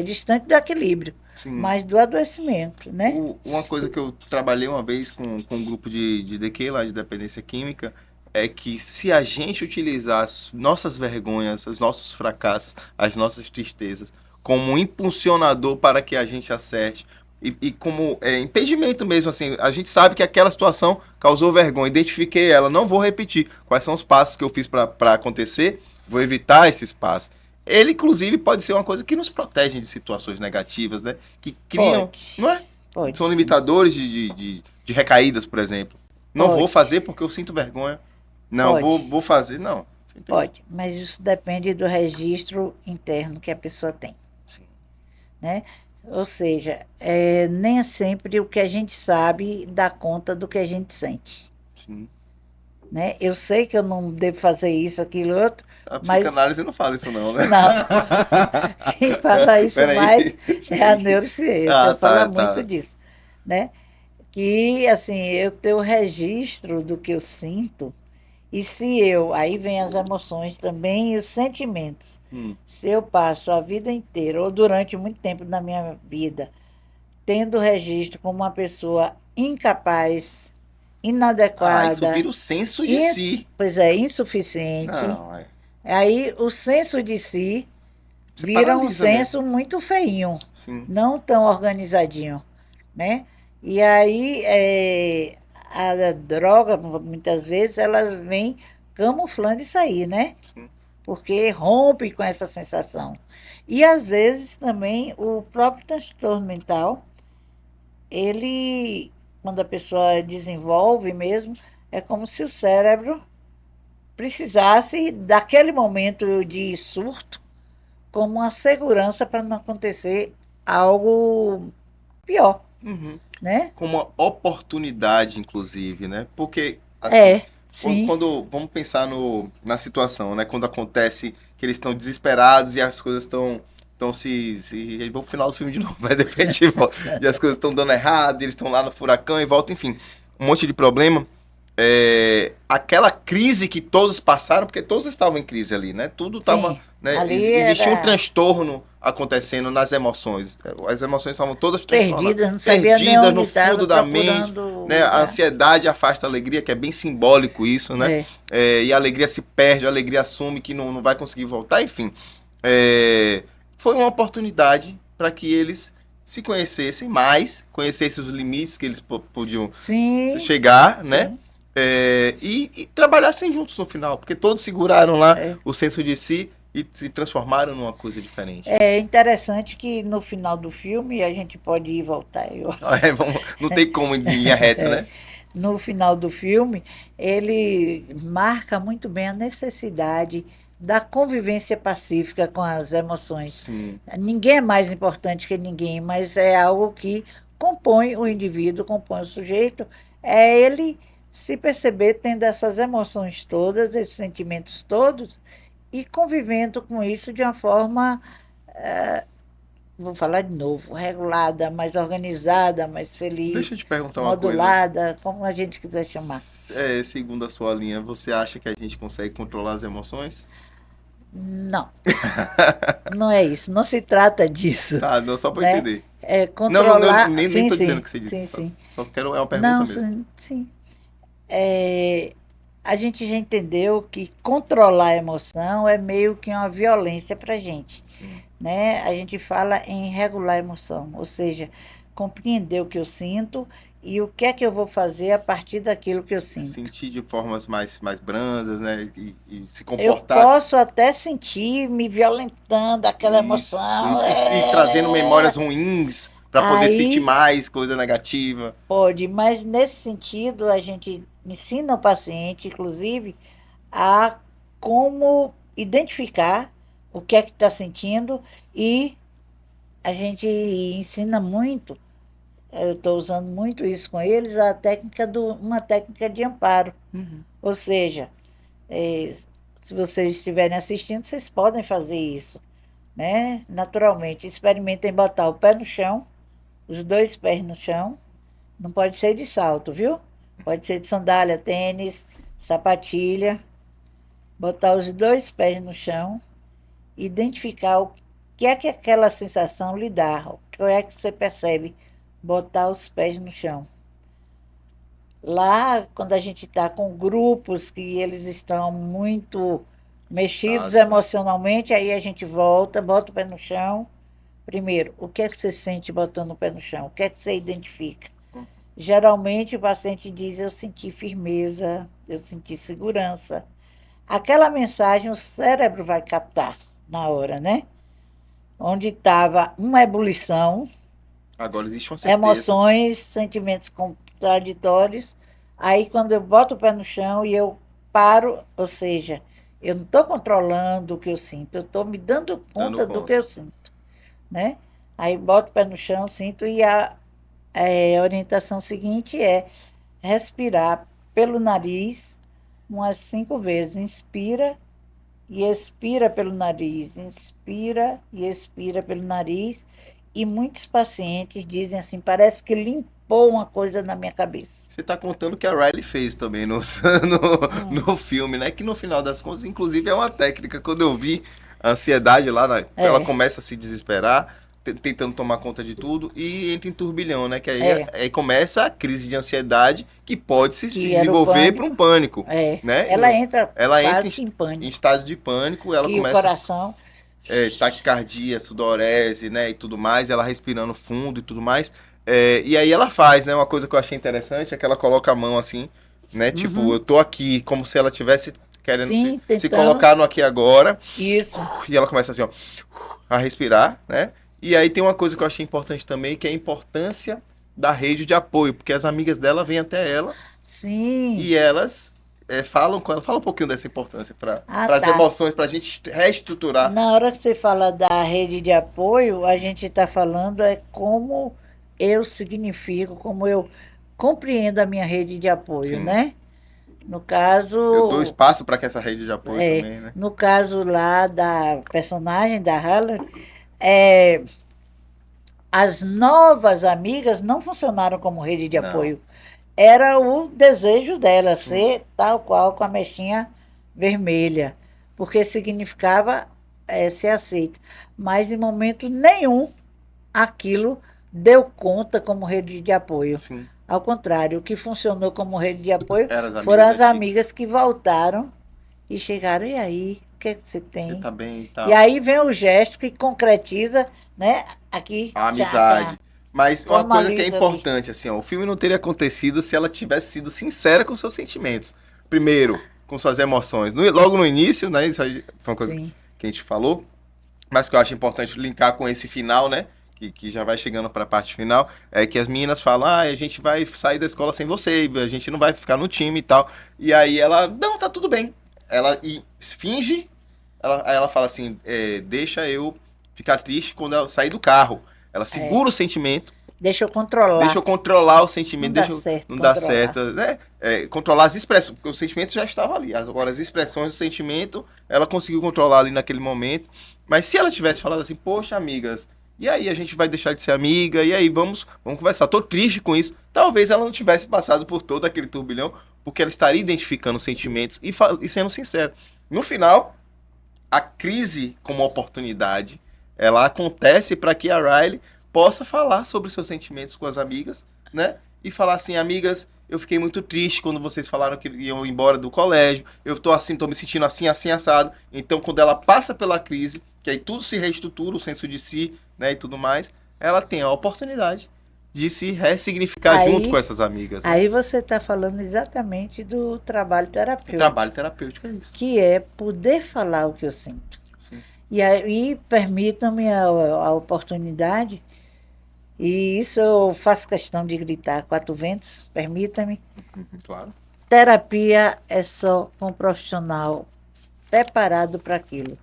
distante do equilíbrio, Sim. mas do adoecimento, né? Uma coisa que eu trabalhei uma vez com um grupo de DQ lá, de dependência química, é que se a gente utilizar as nossas vergonhas, os nossos fracassos, as nossas tristezas, como um impulsionador para que a gente acerte, e como impedimento mesmo, assim, a gente sabe que aquela situação causou vergonha, identifiquei ela, não vou repetir. Quais são os passos que eu fiz para acontecer? Vou evitar esses passos. Ele, inclusive, pode ser uma coisa que nos protege de situações negativas, né? Que criam, não é? Pode, São sim. limitadores de recaídas, por exemplo. Não Pode. vou fazer porque eu sinto vergonha. Não, Pode. vou fazer. Não. Você entende? Pode, mas isso depende do registro interno que a pessoa tem, Sim. né? Ou seja, nem sempre o que a gente sabe dá conta do que a gente sente, Sim. né? Eu sei que eu não devo fazer isso, aquilo, outro, A mas psicanálise não fala isso não, né? não. Quem faça isso Peraí. mais é a neurociência, Tá, fala tá. muito disso, né? Que, assim, eu tenho o registro do que eu sinto, e se aí vem as emoções também e os sentimentos. Se eu passo a vida inteira, ou durante muito tempo na minha vida, tendo registro como uma pessoa incapaz, inadequada, Isso vira o senso de si. pois é, insuficiente, Não, aí o senso de si Você vira um paralisa senso muito feinho, Sim. não tão organizadinho, né? E aí a droga, muitas vezes, elas vêm camuflando isso aí, né? Sim. Porque rompe com essa sensação. E, às vezes, também, o próprio transtorno mental, ele, quando a pessoa desenvolve mesmo, é como se o cérebro precisasse daquele momento de surto como uma segurança para não acontecer algo pior, Uhum. né? Como uma oportunidade, inclusive, né? Porque, assim, sim. quando vamos pensar na situação, né? Quando acontece que eles estão desesperados e as coisas estão se vou pro final do filme de novo, mas depois e as coisas estão dando errado, eles estão lá no furacão e voltam, enfim, um monte de problema. Aquela crise que todos passaram, porque todos estavam em crise ali, né? Tudo estava, né? Existia um transtorno acontecendo nas emoções. As emoções estavam todas perdidas, não sabia nem onde no fundo da mente, né? A ansiedade afasta a alegria, que é bem simbólico isso, né? E a alegria se perde, a alegria assume que não vai conseguir voltar, enfim. Foi uma oportunidade para que eles se conhecessem mais, conhecessem os limites que eles podiam chegar, né? E trabalhassem juntos no final, porque todos seguraram lá o senso de si e se transformaram numa coisa diferente. É interessante que no final do filme, a gente pode ir e voltar. Não tem como em linha reta, né? No final do filme, ele marca muito bem a necessidade da convivência pacífica com as emoções. Sim. Ninguém é mais importante que ninguém, mas é algo que compõe o indivíduo, compõe o sujeito, é ele se perceber tendo essas emoções todas, esses sentimentos todos, e convivendo com isso de uma forma, vou falar de novo, regulada, mais organizada, mais Deixa eu feliz, te perguntar uma coisa. modulada, como a gente quiser chamar. Segundo a sua linha, você acha que a gente consegue controlar as emoções? Não, não é isso, não se trata disso, Tá, não, só para né? entender. É Não, não, não, controlar, nem sim, tô dizendo o sim, que você disse. sim, Só, sim. só quero, é uma pergunta Não, mesmo. sim, sim. É, a gente já entendeu que controlar a emoção é meio que uma violência para a gente, Sim. né? A gente fala em regular a emoção, ou seja, compreender o que eu sinto e o que é que eu vou fazer a partir daquilo que eu sinto. Sentir de formas mais brandas, né? E se Eu comportar. posso até sentir me violentando aquela Isso. emoção, E trazendo memórias ruins para poder sentir aí mais coisa negativa. pode, mas nesse sentido a gente ensina o paciente, inclusive, a como identificar o que é que está sentindo e a gente ensina muito, eu estou usando muito isso com eles, uma técnica de amparo. Ou seja, se vocês estiverem assistindo, vocês podem fazer isso, né? Naturalmente, experimentem botar o pé no chão, os dois pés no chão, não pode ser de salto, viu? Pode ser de sandália, tênis, sapatilha, botar os dois pés no chão, identificar o que é que aquela sensação lhe dá, o que é que você percebe, botar os pés no chão. Lá, quando a gente está com grupos que eles estão muito mexidos Agitado, né? emocionalmente, aí a gente volta, bota o pé no chão. Primeiro, o que é que você sente botando o pé no chão? O que é que você identifica? Geralmente o paciente diz: eu senti firmeza, eu senti segurança. Aquela mensagem o cérebro vai captar na hora, né? Onde estava uma ebulição, Agora existe uma certeza. emoções, sentimentos contraditórios. Aí, quando eu boto o pé no chão e eu paro, ou seja, eu não estou controlando o que eu sinto, eu estou me dando Dando conta do que conta. eu sinto, né? Aí boto o pé no chão, sinto, e a orientação seguinte é respirar pelo nariz umas 5 vezes. Inspira e expira pelo nariz, inspira e expira pelo nariz. E muitos pacientes dizem assim: parece que limpou uma coisa na minha cabeça. Você tá contando o que a Riley fez também no filme, né? Que no final das contas, inclusive, é uma técnica. Quando eu vi a ansiedade lá, ela É, começa a se desesperar, tentando tomar conta de tudo, e entra em turbilhão, né? Que é, aí começa a crise de ansiedade, que pode se que era o desenvolver para um pânico. pânico, É, né? ela entra Ela entra quase que em em pânico. estado de pânico, ela E o começa coração, taquicardia, sudorese, né, e tudo mais, ela respirando fundo e tudo mais. E aí ela faz, né, uma coisa que eu achei interessante é que ela coloca a mão assim, né, tipo, uhum, eu tô aqui, como se ela tivesse querendo sim, se tentando colocar no aqui e agora, isso. e ela começa assim, ó, a respirar, né, e aí tem uma coisa que eu achei importante também, que é a importância da rede de apoio, porque as amigas dela vêm até ela Sim. e elas falam com ela, fala um pouquinho dessa importância para Ah, as tá. emoções, para a gente reestruturar. Na hora que você fala da rede de apoio, a gente está falando é como eu significo, como eu compreendo a minha rede de apoio, Sim. né? No Eu dou caso, espaço para que essa rede de apoio também, né? no caso lá da personagem da Haller, é, as novas amigas não funcionaram como rede de Não. apoio. Era o desejo dela Sim. ser tal qual com a mechinha vermelha, porque significava ser aceita. Mas em momento nenhum aquilo deu conta como rede de apoio. Sim. Ao contrário, o que funcionou como rede de apoio Eram as foram amigas as antigas. amigas que voltaram e chegaram. E aí, o que é que você Você tem? tá bem e E tal. aí vem o gesto que concretiza, né? Aqui, A tchá, tchá, amizade. Mas uma coisa que é formaliza ali. importante, assim, ó, o filme não teria acontecido se ela tivesse sido sincera com seus sentimentos. Primeiro, com suas emoções. Logo no início, né? Isso aí foi uma coisa Sim. que a gente falou, mas que eu acho importante linkar com esse final, né? Que já vai chegando para a parte final, é que as meninas falam, a gente vai sair da escola sem você, a gente não vai ficar no time e tal. E aí ela, não, tá tudo bem. Finge, aí ela fala assim, deixa eu ficar triste quando eu sair do carro. Ela É, segura o sentimento, Deixa eu controlar. Deixa eu controlar o sentimento, Não dá controlar. certo, né? Controlar as expressões, porque o sentimento já estava ali. Agora, as expressões do sentimento, ela conseguiu controlar ali naquele momento. Mas se ela tivesse falado assim, poxa, amigas, e aí a gente vai deixar de ser amiga, e aí vamos conversar. Tô triste com isso. Talvez ela não tivesse passado por todo aquele turbilhão, porque ela estaria identificando os sentimentos e sendo sincera. No final, a crise como oportunidade, ela acontece para que a Riley possa falar sobre os seus sentimentos com as amigas, né? E falar assim, amigas, eu fiquei muito triste quando vocês falaram que iam embora do colégio, eu tô assim, tô me sentindo assim, assim, assado. Então, quando ela passa pela crise, que aí tudo se reestrutura, o senso de si, né, e tudo mais, ela tem a oportunidade de se ressignificar junto com essas amigas. Né? Aí você está falando exatamente do trabalho terapêutico. O trabalho terapêutico é isso. Que é poder falar o que eu sinto. Sim. E aí permitam-me a oportunidade, e isso eu faço questão de gritar quatro ventos, permita-me. Claro. Terapia é só com um profissional preparado para aquilo.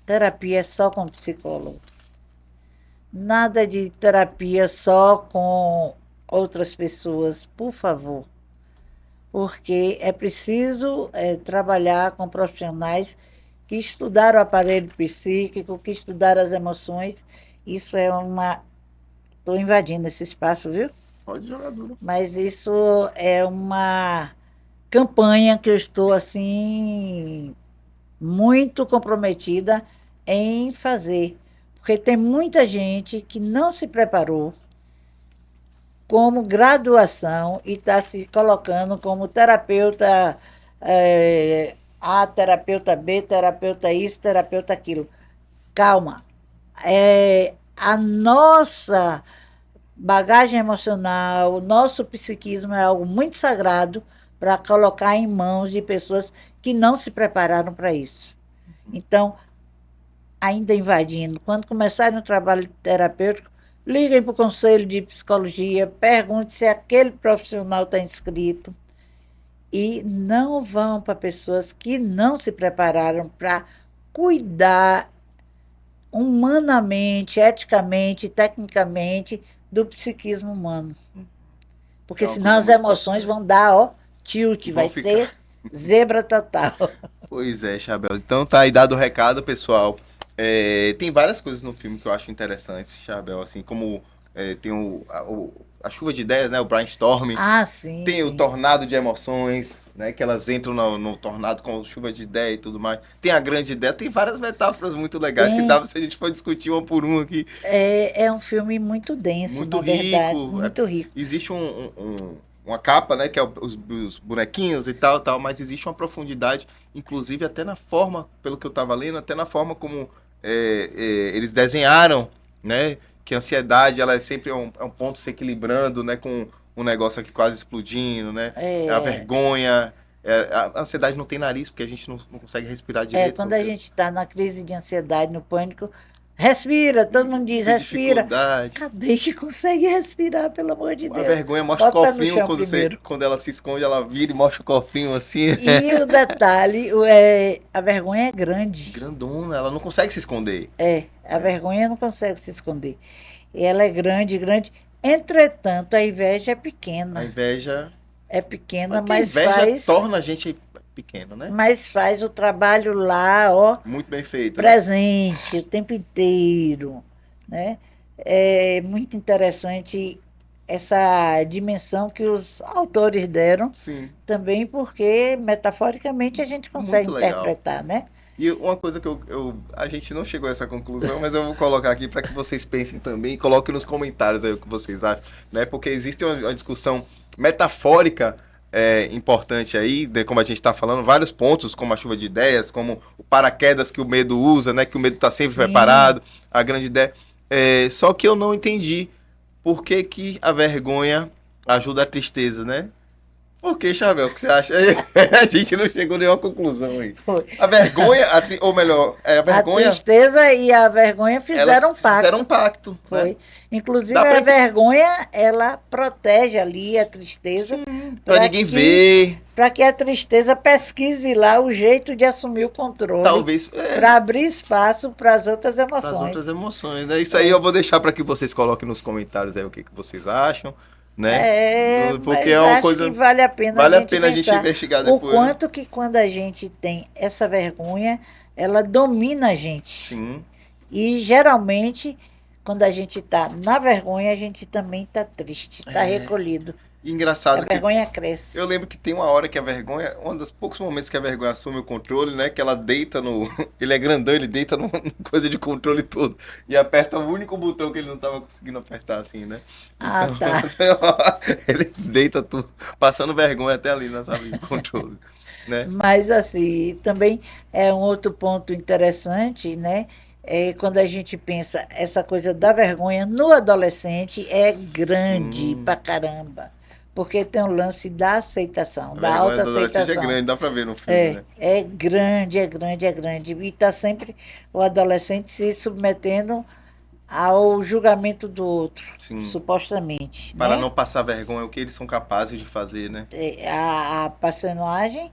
Terapia é só com psicólogo. Nada de terapia só com outras pessoas, por favor. Porque é preciso trabalhar com profissionais que estudaram o aparelho psíquico, que estudaram as emoções. Isso é uma... Estou invadindo esse espaço, viu? Pode jogar duro. Mas isso é uma campanha que eu estou, assim, muito comprometida em fazer. Porque tem muita gente que não se preparou como graduação e está se colocando como terapeuta A, terapeuta B, terapeuta isso, terapeuta aquilo. Calma. A nossa bagagem emocional, o nosso psiquismo é algo muito sagrado para colocar em mãos de pessoas que não se prepararam para isso. Então, ainda invadindo, quando começarem o trabalho terapêutico, liguem para o Conselho de Psicologia, perguntem se aquele profissional está inscrito e não vão para pessoas que não se prepararam para cuidar humanamente, eticamente, tecnicamente do psiquismo humano. Porque é senão as emoções vão dar, ó, tilt, vai ser zebra total. Pois é, Chabel. Então tá aí dado o recado, pessoal. Tem várias coisas no filme que eu acho interessantes, Chabel, assim, como tem a chuva de ideias, né, o brainstorming. Ah, sim. Tem o tornado de emoções, né, que elas entram no tornado com chuva de ideia e tudo mais. Tem a grande ideia, tem várias metáforas muito legais que dava se a gente for discutir uma por uma aqui. É um filme muito denso, muito na verdade, muito rico. Existe uma capa, né, que é os bonequinhos e tal, mas existe uma profundidade, inclusive até na forma, pelo que eu estava lendo, até na forma como eles desenharam, né, que a ansiedade ela é sempre um ponto se equilibrando, né, com um negócio aqui quase explodindo, né, a vergonha, a ansiedade não tem nariz, porque a gente não consegue respirar direito. Quando a gente está na crise de ansiedade, no pânico, respira, todo mundo diz, respira. Cadê que consegue respirar, pelo amor de Deus? A vergonha mostra o cofrinho, quando ela se esconde, ela vira e mostra o cofrinho assim. E o detalhe, a vergonha é grande. Grandona, ela não consegue se esconder. A vergonha não consegue se esconder. E ela é grande, grande. Entretanto, a inveja é pequena. A inveja... é pequena, mas a inveja faz... torna a gente pequeno, né? Mas faz o trabalho lá, ó... muito bem feito. Presente, né? O tempo inteiro, né? É muito interessante essa dimensão que os autores deram. Sim. Também porque, metaforicamente, a gente consegue interpretar, né? E uma coisa que a gente não chegou a essa conclusão, mas eu vou colocar aqui para que vocês pensem também e coloquem nos comentários aí o que vocês acham, né? Porque existe uma discussão metafórica importante aí, né? Como a gente está falando, vários pontos, como a chuva de ideias, como o paraquedas que o medo usa, né? Que o medo está sempre preparado, a grande ideia. Só que eu não entendi por que a vergonha ajuda a tristeza, né? Por que, Chabel? O que você acha? A gente não chegou a nenhuma conclusão aí. Foi. A vergonha, ou melhor, a A vergonha, tristeza e a vergonha fizeram elas pacto. fizeram um pacto, né? Foi. Inclusive, Dá pra a vergonha, ela protege ali a tristeza Pra ninguém ver. para que a tristeza pesquise lá o jeito de assumir o controle, Talvez para abrir espaço para as outras as emoções. outras emoções, né? Isso aí eu vou deixar para que vocês coloquem nos comentários aí o que vocês acham, né? Porque Mas é uma acho coisa. que vale a pena Vale a a gente pena a gente pensar investigar o depois. Né? quanto que quando a gente tem essa vergonha, ela domina a gente. Sim. E geralmente, quando a gente está na vergonha, a gente também está triste, está recolhido. E engraçado A vergonha cresce. eu lembro que tem uma hora que a vergonha, um dos poucos momentos que a vergonha assume o controle, né? Que ela deita no. Ele é grandão, ele deita no coisa de controle todo. E aperta o único botão que ele não tava conseguindo apertar, assim, né? Ah, tá. Ele deita tudo, passando vergonha até ali na sala de controle. Né? Mas, assim, também é um outro ponto interessante, né? É quando a gente pensa essa coisa da vergonha no adolescente é grande Sim. pra caramba. Porque tem o lance da aceitação, A da vergonha do adolescente é autoaceitação. grande, dá pra ver no filme, né? É grande, é grande, é grande. E está sempre o adolescente se submetendo ao julgamento do outro, Sim. supostamente. Para né? não passar vergonha, o que eles são capazes de fazer, né? A personagem,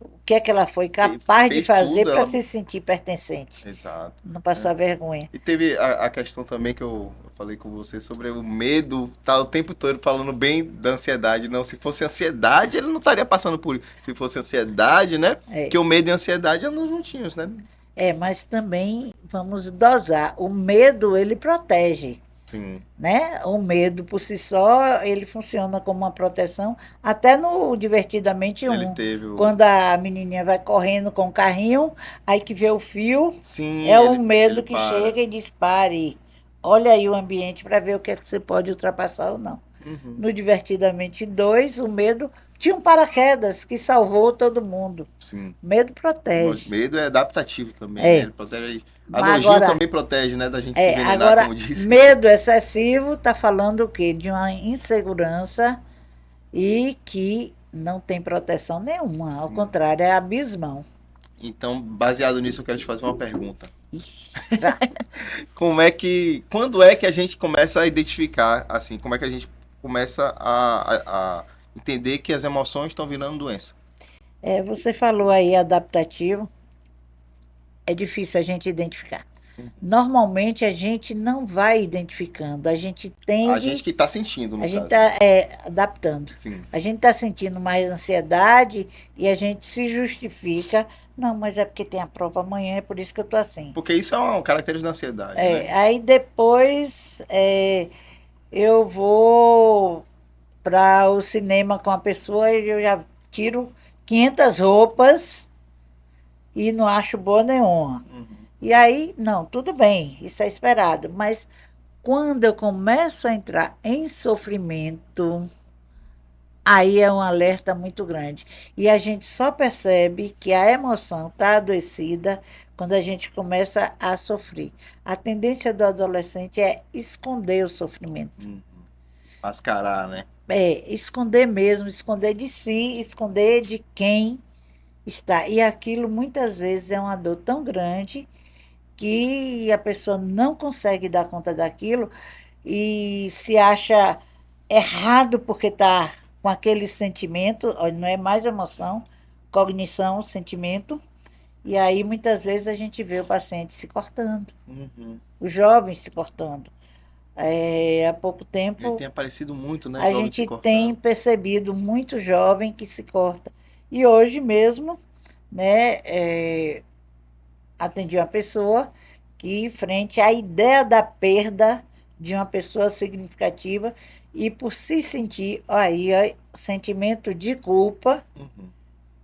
o que é que ela foi capaz de Fez fazer tudo, para ela- se sentir pertencente, Exato. não passar vergonha. E teve a questão também que eu falei com você sobre o medo, tá o tempo todo falando bem da ansiedade. Não, se fosse ansiedade, ele não estaria passando por isso. Se fosse ansiedade, né? É. Porque o medo e a ansiedade andam juntinhos, né? Mas também vamos dosar. O medo, ele protege. Sim. Né? O medo por si só, ele funciona como uma proteção, até no Divertidamente Ele 1. teve o... Quando a menininha vai correndo com o carrinho, aí que vê o fio, Sim, é um ele medo que para. chega e dispare. Olha aí o ambiente para ver o que é que você pode ultrapassar ou não. Uhum. No Divertidamente 2, o medo tinha um paraquedas que salvou todo mundo. Sim. Medo O protege. medo é adaptativo também, É. né? Ele protege. A Mas nojinho agora- também protege, né? Da gente se envenenar, Agora, como disse. medo excessivo está falando o quê? De uma insegurança e que não tem proteção nenhuma. Ao Sim. contrário, é abismão. Então, baseado nisso, eu quero te fazer uma pergunta. Vai. Quando é que a gente começa a identificar, assim, como é que a gente começa a entender que as emoções estão virando doença? Você falou aí adaptativo. É difícil a gente identificar. Normalmente a gente não vai identificando, a gente tende, A gente que está sentindo, no a gente caso. está adaptando. Sim. A gente está sentindo mais ansiedade e a gente se justifica. Não, mas é porque tem a prova amanhã, é por isso que eu estou assim. Porque isso é uma característica da ansiedade, né? Aí depois eu vou para o cinema com a pessoa e eu já tiro 500 roupas e não acho boa nenhuma. Uhum. E aí, não, tudo bem, isso é esperado. Mas quando eu começo a entrar em sofrimento, aí é um alerta muito grande. E a gente só percebe que a emoção está adoecida quando a gente começa a sofrer. A tendência do adolescente é esconder o sofrimento. Uhum. Mascarar, né? Esconder mesmo, esconder de si, esconder de quem está. E aquilo muitas vezes é uma dor tão grande que a pessoa não consegue dar conta daquilo e se acha errado porque está com aquele sentimento, não é mais emoção, cognição, sentimento, e aí muitas vezes a gente vê o paciente se cortando, Uhum. os jovens se cortando. Há pouco Ele tempo tem aparecido muito, né? a jovens se gente cortando. tem percebido muito jovem que se corta. E hoje mesmo, né, atendi uma pessoa que, frente à ideia da perda de uma pessoa significativa, e por se sentir, aí, sentimento de culpa, Uhum.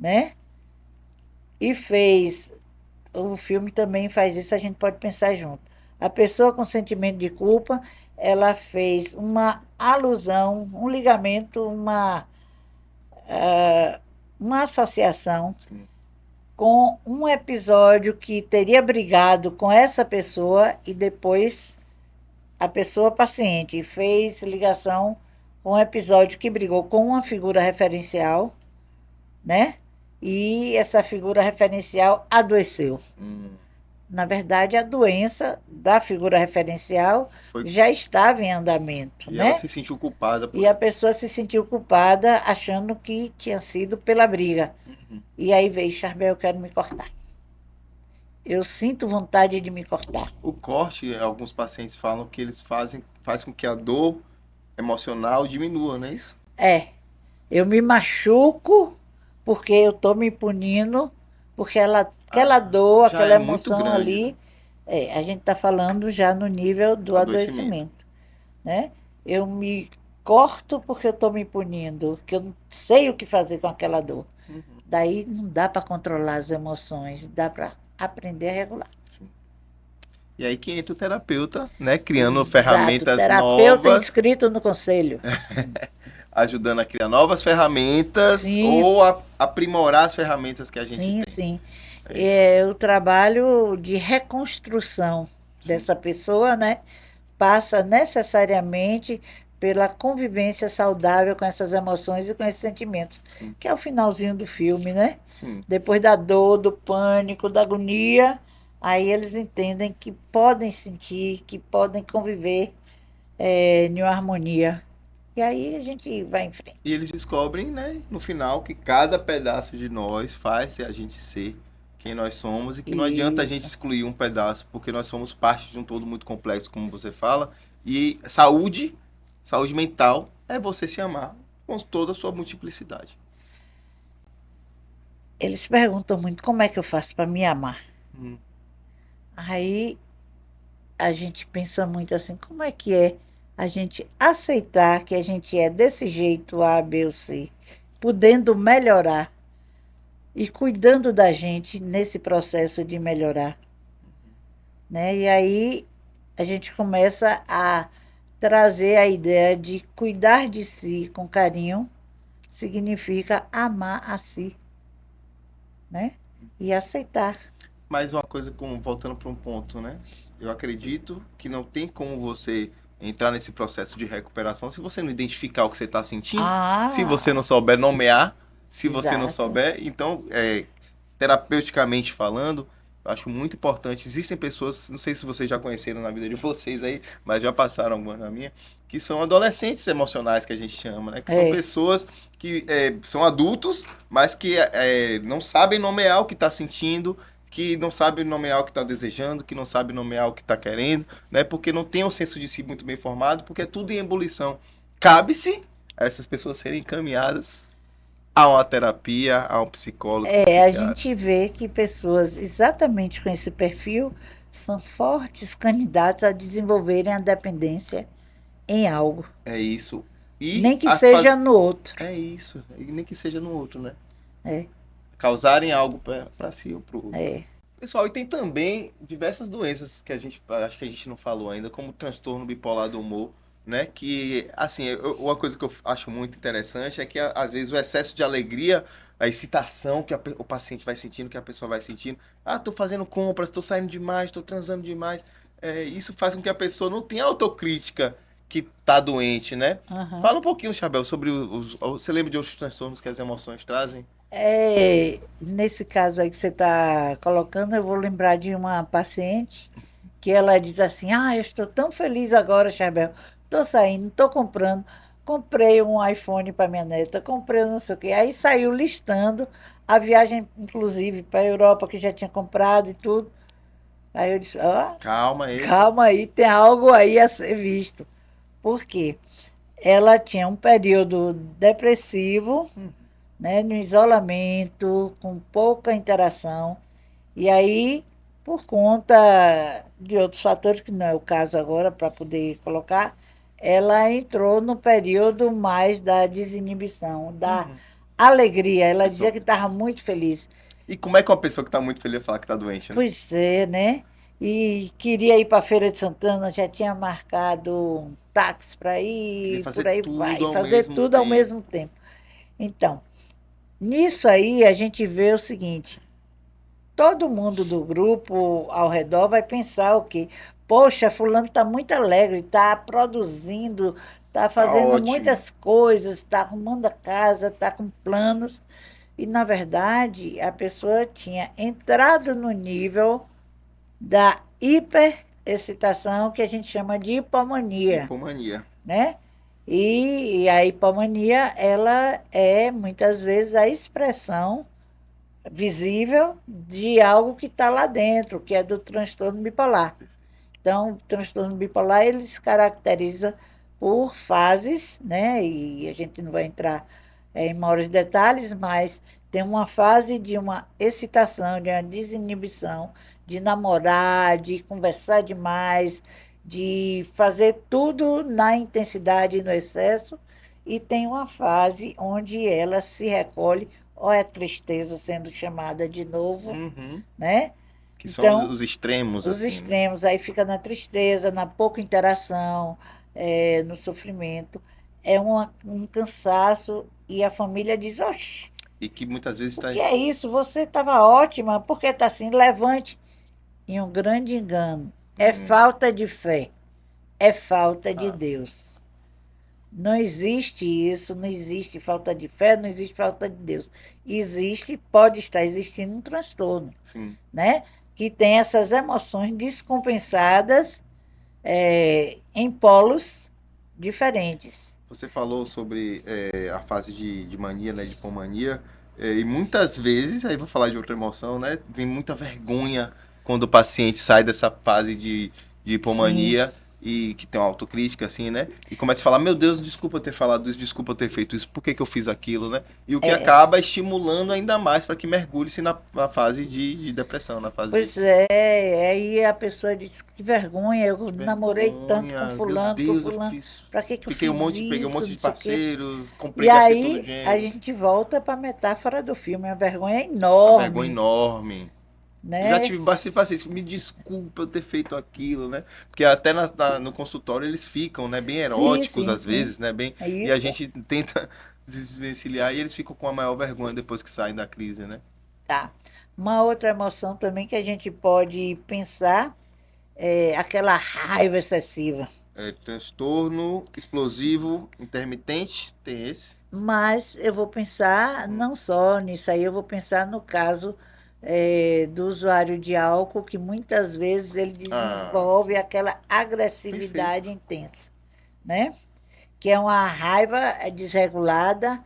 né? E fez. O filme também faz isso, a gente pode pensar junto. A pessoa com sentimento de culpa, ela fez uma alusão, um ligamento, uma associação Sim. com um episódio que teria brigado com essa pessoa e depois a pessoa paciente fez ligação um episódio que brigou com uma figura referencial, né? E essa figura referencial adoeceu. Na verdade, a doença da figura referencial já estava em andamento, E né? ela se sentiu culpada. E a pessoa se sentiu culpada achando que tinha sido pela briga. E aí veio, Charbel, eu quero me cortar. Eu sinto vontade de me cortar. O corte, alguns pacientes falam que eles faz com que a dor emocional diminua, não é isso? É, eu me machuco porque eu estou me punindo, porque aquela dor, já aquela é muito emoção grande, ali, a gente está falando já no nível do adoecimento, né? Eu me corto porque eu estou me punindo, porque eu não sei o que fazer com aquela dor. Daí não dá para controlar as emoções, dá para aprender a regular. Sim. E aí que entra o terapeuta, né? Criando Exato, ferramentas terapeuta novas. inscrito no conselho. Ajudando a criar novas ferramentas. Sim. Ou a aprimorar as ferramentas que a gente tem. Sim. É o trabalho de reconstrução dessa pessoa, né? Passa necessariamente pela convivência saudável com essas emoções e com esses sentimentos, que é o finalzinho do filme, né? Sim. Depois da dor, do pânico, da agonia, aí eles entendem que podem sentir, que podem conviver em uma harmonia. E aí a gente vai em frente. E eles descobrem, né, no final, que cada pedaço de nós faz a gente ser quem nós somos e que não adianta a gente excluir um pedaço, porque nós somos parte de um todo muito complexo, como você fala. E saúde mental, é você se amar com toda a sua multiplicidade. Eles perguntam muito como é que eu faço para me amar. Aí a gente pensa muito assim, como é que é a gente aceitar que a gente é desse jeito A, B ou C, podendo melhorar e cuidando da gente nesse processo de melhorar, né? E aí a gente começa a trazer a ideia de cuidar de si com carinho, significa amar a si, né? E aceitar. Mais uma coisa, voltando para um ponto, né? Eu acredito que não tem como você entrar nesse processo de recuperação se você não identificar o que você está sentindo, se você não souber nomear, se você não souber. Então, terapeuticamente falando, eu acho muito importante. Existem pessoas, não sei se vocês já conheceram na vida de vocês aí, mas já passaram algumas na minha, que são adolescentes emocionais, que a gente chama, né? Que são pessoas que são adultos, mas que não sabem nomear o que está sentindo, que não sabe nomear o que está desejando, que não sabe nomear o que está querendo, né? Porque não tem um senso de si muito bem formado, porque é tudo em ebulição. Cabe-se a essas pessoas serem encaminhadas a uma terapia, a um psicólogo. A gente vê que pessoas exatamente com esse perfil são fortes candidatos a desenvolverem a dependência em algo. É isso. E nem que seja no outro. É isso. E nem que seja no outro, né? É. Causarem algo para si ou para o outro. É. Pessoal, e tem também diversas doenças que acho que a gente não falou ainda, como o transtorno bipolar do humor, né? Que, assim, uma coisa que eu acho muito interessante é que, às vezes, o excesso de alegria, a excitação que o paciente vai sentindo, que a pessoa vai sentindo. Tô fazendo compras, tô saindo demais, tô transando demais. Isso faz com que a pessoa não tenha autocrítica que tá doente, né? Fala um pouquinho, Chabel, sobre você lembra de outros transtornos que as emoções trazem? Nesse caso aí que você está colocando, eu vou lembrar de uma paciente que ela diz assim, eu estou tão feliz agora, Chabel, estou saindo, estou comprando, comprei um iPhone para minha neta, comprei não sei o quê, aí saiu listando a viagem, inclusive, para a Europa, que já tinha comprado e tudo. Aí eu disse, calma aí, tem algo aí a ser visto. Por quê? Ela tinha um período depressivo, né, no isolamento, com pouca interação, e aí, por conta de outros fatores, que não é o caso agora para poder colocar, ela entrou no período mais da desinibição, da alegria. Ela dizia que estava muito feliz. E como é que uma pessoa que está muito feliz fala que está doente, né? Pois é, né? E queria ir para a Feira de Santana, já tinha marcado um táxi para ir, por aí vai, fazer tudo ao mesmo tempo. Então, nisso aí a gente vê o seguinte, todo mundo do grupo ao redor vai pensar o quê? Poxa, fulano está muito alegre, está produzindo, está Tá fazendo ótimo. muitas coisas, está arrumando a casa, está com planos. E, na verdade, a pessoa tinha entrado no nível da hiperexcitação, que a gente chama de hipomania, Hipomania. né? E a hipomania, ela é muitas vezes a expressão visível de algo que está lá dentro, que é do transtorno bipolar. Então, o transtorno bipolar, ele se caracteriza por fases, né? E a gente não vai entrar em maiores detalhes, mas tem uma fase de uma excitação, de uma desinibição, de namorar, de conversar demais, de fazer tudo na intensidade e no excesso, e tem uma fase onde ela se recolhe, ou é tristeza sendo chamada de novo, Uhum. né? Que são Então, os extremos, os assim, né? extremos, aí fica na tristeza, na pouca interação, no sofrimento. É um cansaço e a família diz, oxe, E que muitas vezes o traz. que é isso? Você estava ótima, por que está assim? Levante. E um grande engano. É falta de fé, é falta de Deus. Não existe isso, não existe falta de fé, não existe falta de Deus. Existe, pode estar existindo um transtorno, Sim. né? Que tem essas emoções descompensadas em polos diferentes. Você falou sobre a fase de mania, né, de hipomania, e muitas vezes, aí vou falar de outra emoção, né, vem muita vergonha quando o paciente sai dessa fase de Sim, hipomania e que tem uma autocrítica, assim, né, e começa a falar, meu Deus, desculpa eu ter falado isso, desculpa eu ter feito isso, por que que eu fiz aquilo, né, e o que é. acaba estimulando ainda mais para que mergulhe-se na fase de depressão, na fase de Pois é, aí a pessoa diz, que vergonha, eu namorei tanto vergonha, meu com Deus, eu fulano, fiz, para que eu fiquei um fiz monte, peguei um isso, monte não de sei o quê. parceiros, comprei, E gastei todo o aí a dinheiro. gente volta para a metáfora do filme, a vergonha é Uma vergonha enorme, enorme. Eu já né? tive bastante pacientes, me desculpa eu ter feito aquilo, né? Porque até no consultório eles ficam, né? Bem Sim, eróticos sim, às sim, vezes, né? Bem, é e a isso. gente tenta desvencilhar e eles ficam com a maior vergonha depois que saem da crise, né? Tá. Uma outra emoção também que a gente pode pensar é aquela raiva excessiva. É, transtorno explosivo intermitente, tem esse. Mas eu vou pensar não só nisso aí, eu vou pensar no caso do usuário de álcool, que muitas vezes ele Ah, desenvolve sim. aquela Perfeito. agressividade intensa, né? Que é uma raiva desregulada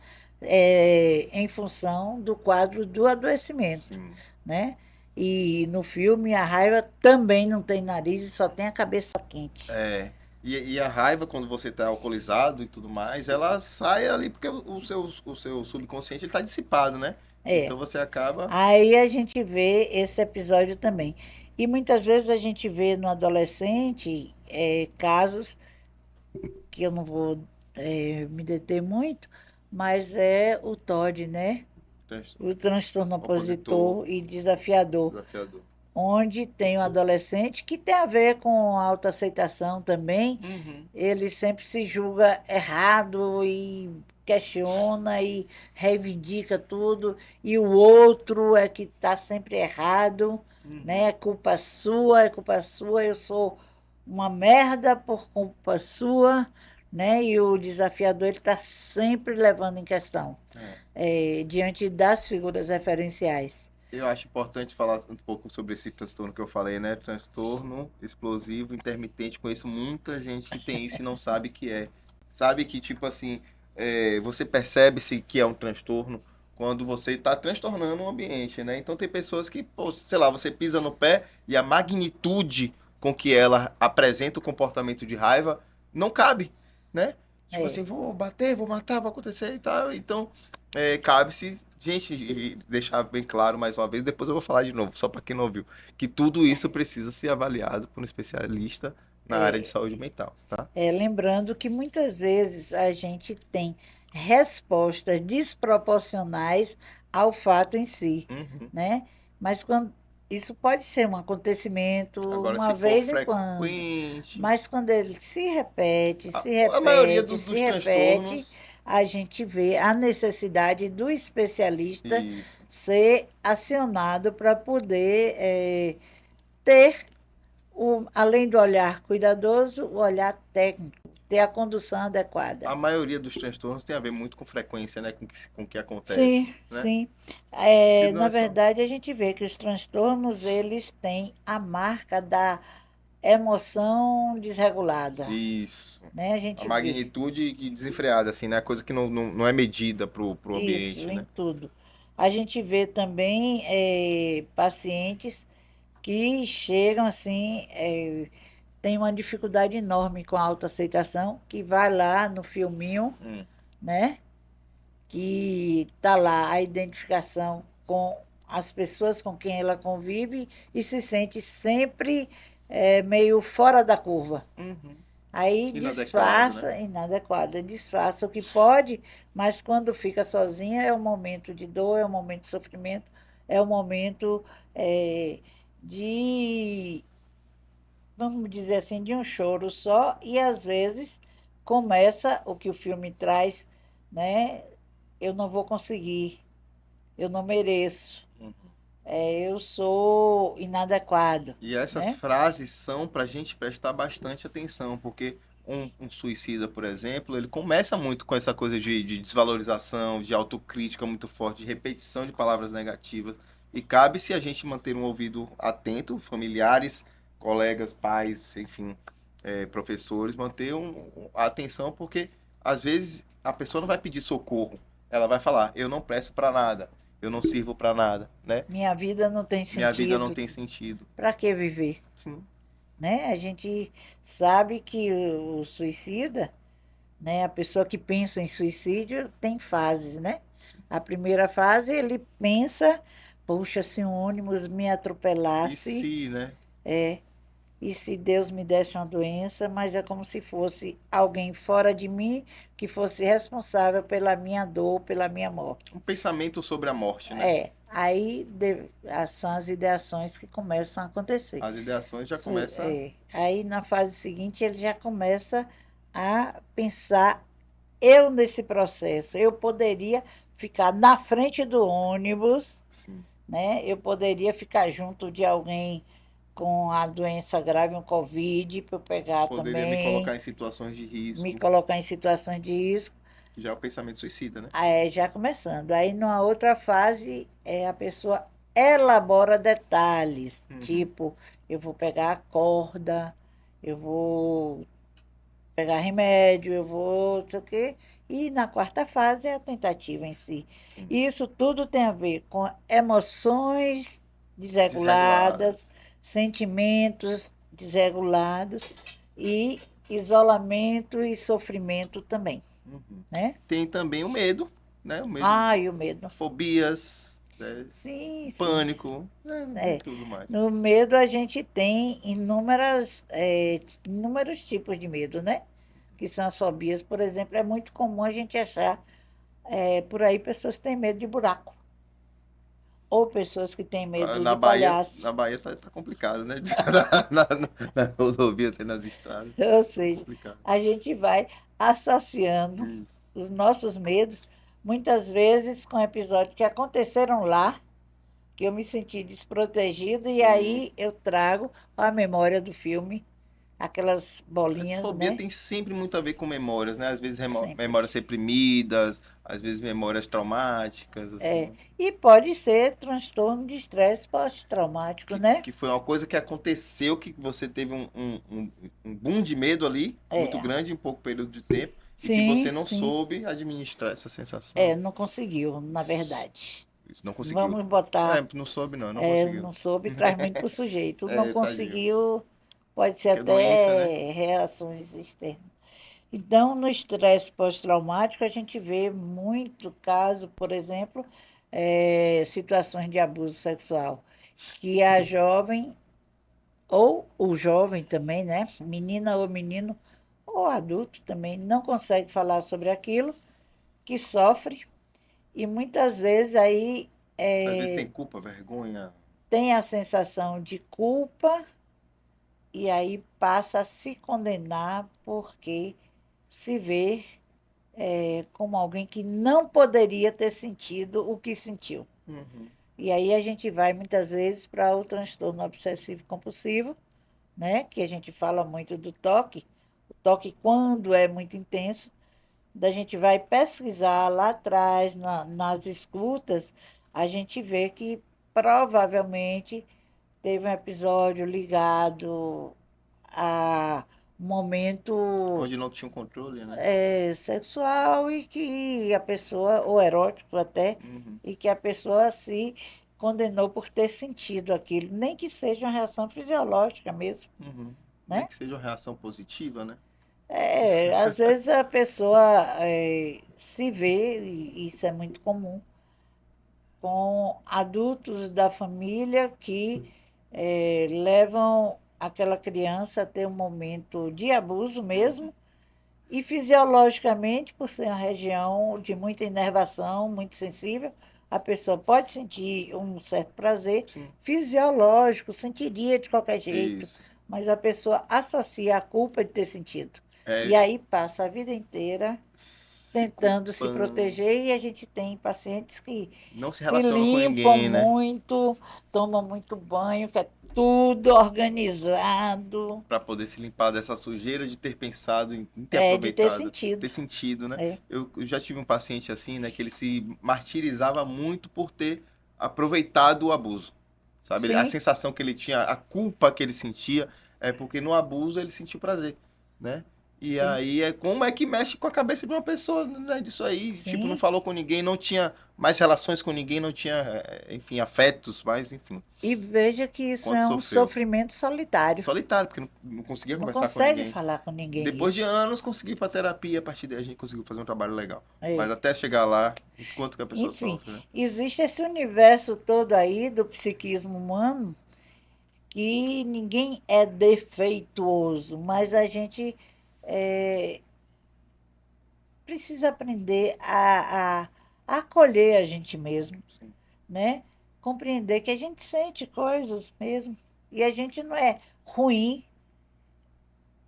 em função do quadro do adoecimento, Sim. né? E no filme a raiva também não tem nariz e só tem a cabeça quente. É. E a raiva, quando você está alcoolizado e tudo mais, ela sai ali porque o seu subconsciente está dissipado, né? É. Então você acaba. Aí a gente vê esse episódio também. E muitas vezes a gente vê no adolescente casos que eu não vou me deter muito, mas é o TOD, né? Trans- O transtorno Opositor, opositor e desafiador, desafiador. onde tem um adolescente que tem a ver com autoaceitação também. Uhum. Ele sempre se julga errado e questiona e reivindica tudo, e o outro é que está sempre errado, né? É culpa sua, eu sou uma merda por culpa sua, né? E o desafiador ele está sempre levando em questão diante das figuras referenciais. Eu acho importante falar um pouco sobre esse transtorno que eu falei, né? Transtorno explosivo intermitente. Conheço muita gente que tem isso e não sabe que é. Sabe que, tipo assim, você percebe-se que é um transtorno quando você está transtornando o ambiente, né? Então tem pessoas que, pô, sei lá, você pisa no pé e a magnitude com que ela apresenta o comportamento de raiva não cabe, né? Tipo É, assim, vou bater, vou matar, vai acontecer e tal. Então, cabe-se, gente, e deixar bem claro mais uma vez, depois eu vou falar de novo, só para quem não ouviu, que tudo isso precisa ser avaliado por um especialista na área de saúde mental, tá? lembrando que muitas vezes a gente tem respostas desproporcionais ao fato em si, Uhum. né? Mas quando isso pode ser um acontecimento Agora, uma se for vez em quando, frequente, mas quando ele se repete, se a maioria repete, se dos repete, transtornos, a gente vê a necessidade do especialista isso, ser acionado para poder ter, além do olhar cuidadoso, o olhar técnico ter a condução adequada. A maioria dos transtornos tem a ver muito com frequência, né? Com o que acontece, Sim, né? sim. Que não Na é só... verdade, a gente vê que os transtornos, eles têm a marca da emoção desregulada, Isso. né? A A gente vê magnitude desenfreada, assim, né? Coisa que não é medida pro isso ambiente, em né? tudo. A gente vê também pacientes que chegam assim, tem uma dificuldade enorme com a autoaceitação, que vai lá no filminho, Hum. né? Que tá lá a identificação com as pessoas com quem ela convive e se sente sempre meio fora da curva. Uhum. Aí Inadequado, né? disfarça, inadequada, disfarça o que pode, mas quando fica sozinha é um momento de dor, é um momento de sofrimento, é um momento de, vamos dizer assim, de um choro só, e às vezes começa o que o filme traz, né? Eu não vou conseguir, eu não mereço, Uhum. eu sou inadequado, E essas né? frases são para a gente prestar bastante atenção, porque um suicida, por exemplo, ele começa muito com essa coisa de desvalorização, de autocrítica muito forte, de repetição de palavras negativas. E cabe-se a gente manter um ouvido atento, familiares, colegas, pais, enfim, professores, manter a atenção, porque às vezes a pessoa não vai pedir socorro, ela vai falar: eu não presto para nada, eu não sirvo para nada, né? Minha vida não tem Minha vida não sentido, tem sentido. para que viver? Sim. Né? A gente sabe que o suicida, né, a pessoa que pensa em suicídio tem fases, né? A primeira fase ele pensa, puxa, se um ônibus me E atropelasse, se, né? e se Deus me desse uma doença, mas é como se fosse alguém fora de mim que fosse responsável pela minha dor, pela minha morte. Um pensamento sobre a morte, né? Aí são as ideações que começam a acontecer. As ideações já começam. Aí na fase seguinte ele já começa a pensar, eu nesse processo, eu poderia ficar na frente do ônibus, Sim. né? Eu poderia ficar junto de alguém com a doença grave, um Covid, para eu pegar Poderia me colocar também, em situações de me risco, colocar em situações de risco. que já é o pensamento suicida, né? Já começando. Aí, numa outra fase, a pessoa elabora detalhes, Uhum. tipo, eu vou pegar a corda, eu vou pegar remédio, eu vou, não sei o quê. E na quarta fase é a tentativa em si. Sim. E isso tudo tem a ver com emoções desreguladas, Desreguladas. sentimentos desregulados e isolamento e sofrimento também, Uhum. né? Tem também o medo, né? O medo, E o medo. fobias, né? Sim, sim. Pânico, e É. tudo mais. No medo a gente tem inúmeros tipos de medo, né? Que são as fobias. Por exemplo, é muito comum a gente achar por aí pessoas que têm medo de buraco. Ou pessoas que têm medo de palhaço. Na Bahia tá complicado, né? Na rodovia, assim, nas estradas. Ou Tá seja, complicado. a gente vai associando Hum. os nossos medos, muitas vezes com episódios que aconteceram lá, que eu me senti desprotegida, e Sim. aí eu trago a memória do filme, aquelas Essa bolinhas, fobia né? tem sempre muito a ver com memórias, né? Às vezes Sempre. memórias reprimidas, às vezes memórias traumáticas, assim. E pode ser transtorno de estresse pós-traumático, né? Que foi uma coisa que aconteceu, que você teve um boom de medo ali, muito É. grande em pouco período de tempo, e que você Sim, não sim. soube administrar essa sensação. Não conseguiu, na verdade. Isso, não conseguiu. Vamos botar, Não soube não conseguiu. não soube, traz muito para o sujeito. Não Tadinho. conseguiu, pode ser Que é doença, né? até reações externas. Então, no estresse pós-traumático, a gente vê muito caso, por exemplo, situações de abuso sexual, que a jovem, ou o jovem também, né? Menina ou menino, ou adulto também, não consegue falar sobre aquilo, que sofre, e muitas vezes aí Às vezes tem culpa, vergonha. tem a sensação de culpa, e aí passa a se condenar porque se vê como alguém que não poderia ter sentido o que sentiu. Uhum. E aí a gente vai muitas vezes para o transtorno obsessivo compulsivo, né? Que a gente fala muito do TOC. O toque quando é muito intenso, da gente vai pesquisar lá atrás, nas escutas, a gente vê que provavelmente teve um episódio ligado a um momento Onde não tinha um controle, né? sexual e que a pessoa, ou erótico até, Uhum, e que a pessoa se condenou por ter sentido aquilo, nem que seja uma reação fisiológica mesmo, uhum. Nem né? que seja uma reação positiva, né? Às vezes a pessoa se vê, e isso é muito comum, com adultos da família que levam aquela criança a ter um momento de abuso mesmo, e fisiologicamente, por ser uma região de muita inervação, muito sensível, a pessoa pode sentir um certo prazer Sim. fisiológico, sentiria de qualquer jeito, Isso. mas a pessoa associa a culpa de ter sentido. E É aí passa a vida inteira se tentando se culpando. proteger, e a gente tem pacientes que Não se se relaciona com limpam ninguém, né? muito, tomam muito banho, que é tudo organizado, Para poder se limpar dessa sujeira de ter pensado em ter de ter aproveitado, ter sentido. sentido, né? É. Eu já tive um paciente assim, né, que ele se martirizava muito por ter aproveitado o abuso, sabe? A Sim, sensação que ele tinha, a culpa que ele sentia é porque no abuso ele sentiu prazer, né? E sim. aí é como é que mexe com a cabeça de uma pessoa, né? Disso aí, tipo, não Sim, falou com ninguém, não tinha mais relações com ninguém, não tinha, enfim, afetos, mas enfim, e veja que isso quanto é um sofreu. sofrimento solitário. Solitário, porque não conseguia Não conversar com consegue ninguém. falar com ninguém Depois de isso. anos, consegui ir pra terapia, a partir daí a gente conseguiu fazer um trabalho legal. É. Mas até chegar lá, o quanto que a pessoa Enfim, sofre, né? existe esse universo todo aí do psiquismo humano que ninguém é defeituoso, mas a gente é, precisa aprender a acolher a gente mesmo, Sim. né? Compreender que a gente sente coisas mesmo. E a gente não é ruim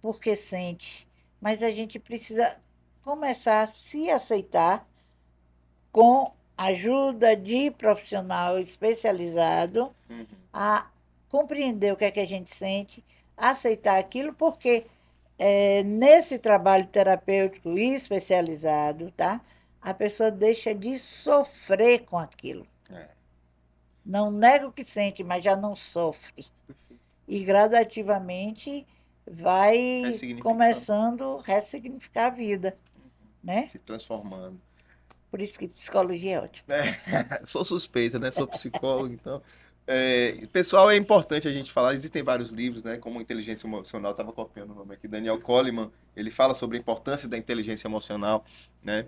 porque sente, mas a gente precisa começar a se aceitar com ajuda de profissional especializado, Uhum. a compreender o que é que a gente sente, aceitar aquilo, porque nesse trabalho terapêutico especializado, tá? A pessoa deixa de sofrer com aquilo. É, Não nega o que sente, mas já não sofre. perfeito. E gradativamente vai Ressignificando. começando a ressignificar a vida, né? Se transformando. Por isso que psicologia é ótimo. É, sou suspeita, né? Sou psicólogo, então. Pessoal, é importante a gente falar. Existem vários livros, né? Como Inteligência Emocional, estava copiando o nome aqui, Daniel Goleman, ele fala sobre a importância da inteligência emocional, né?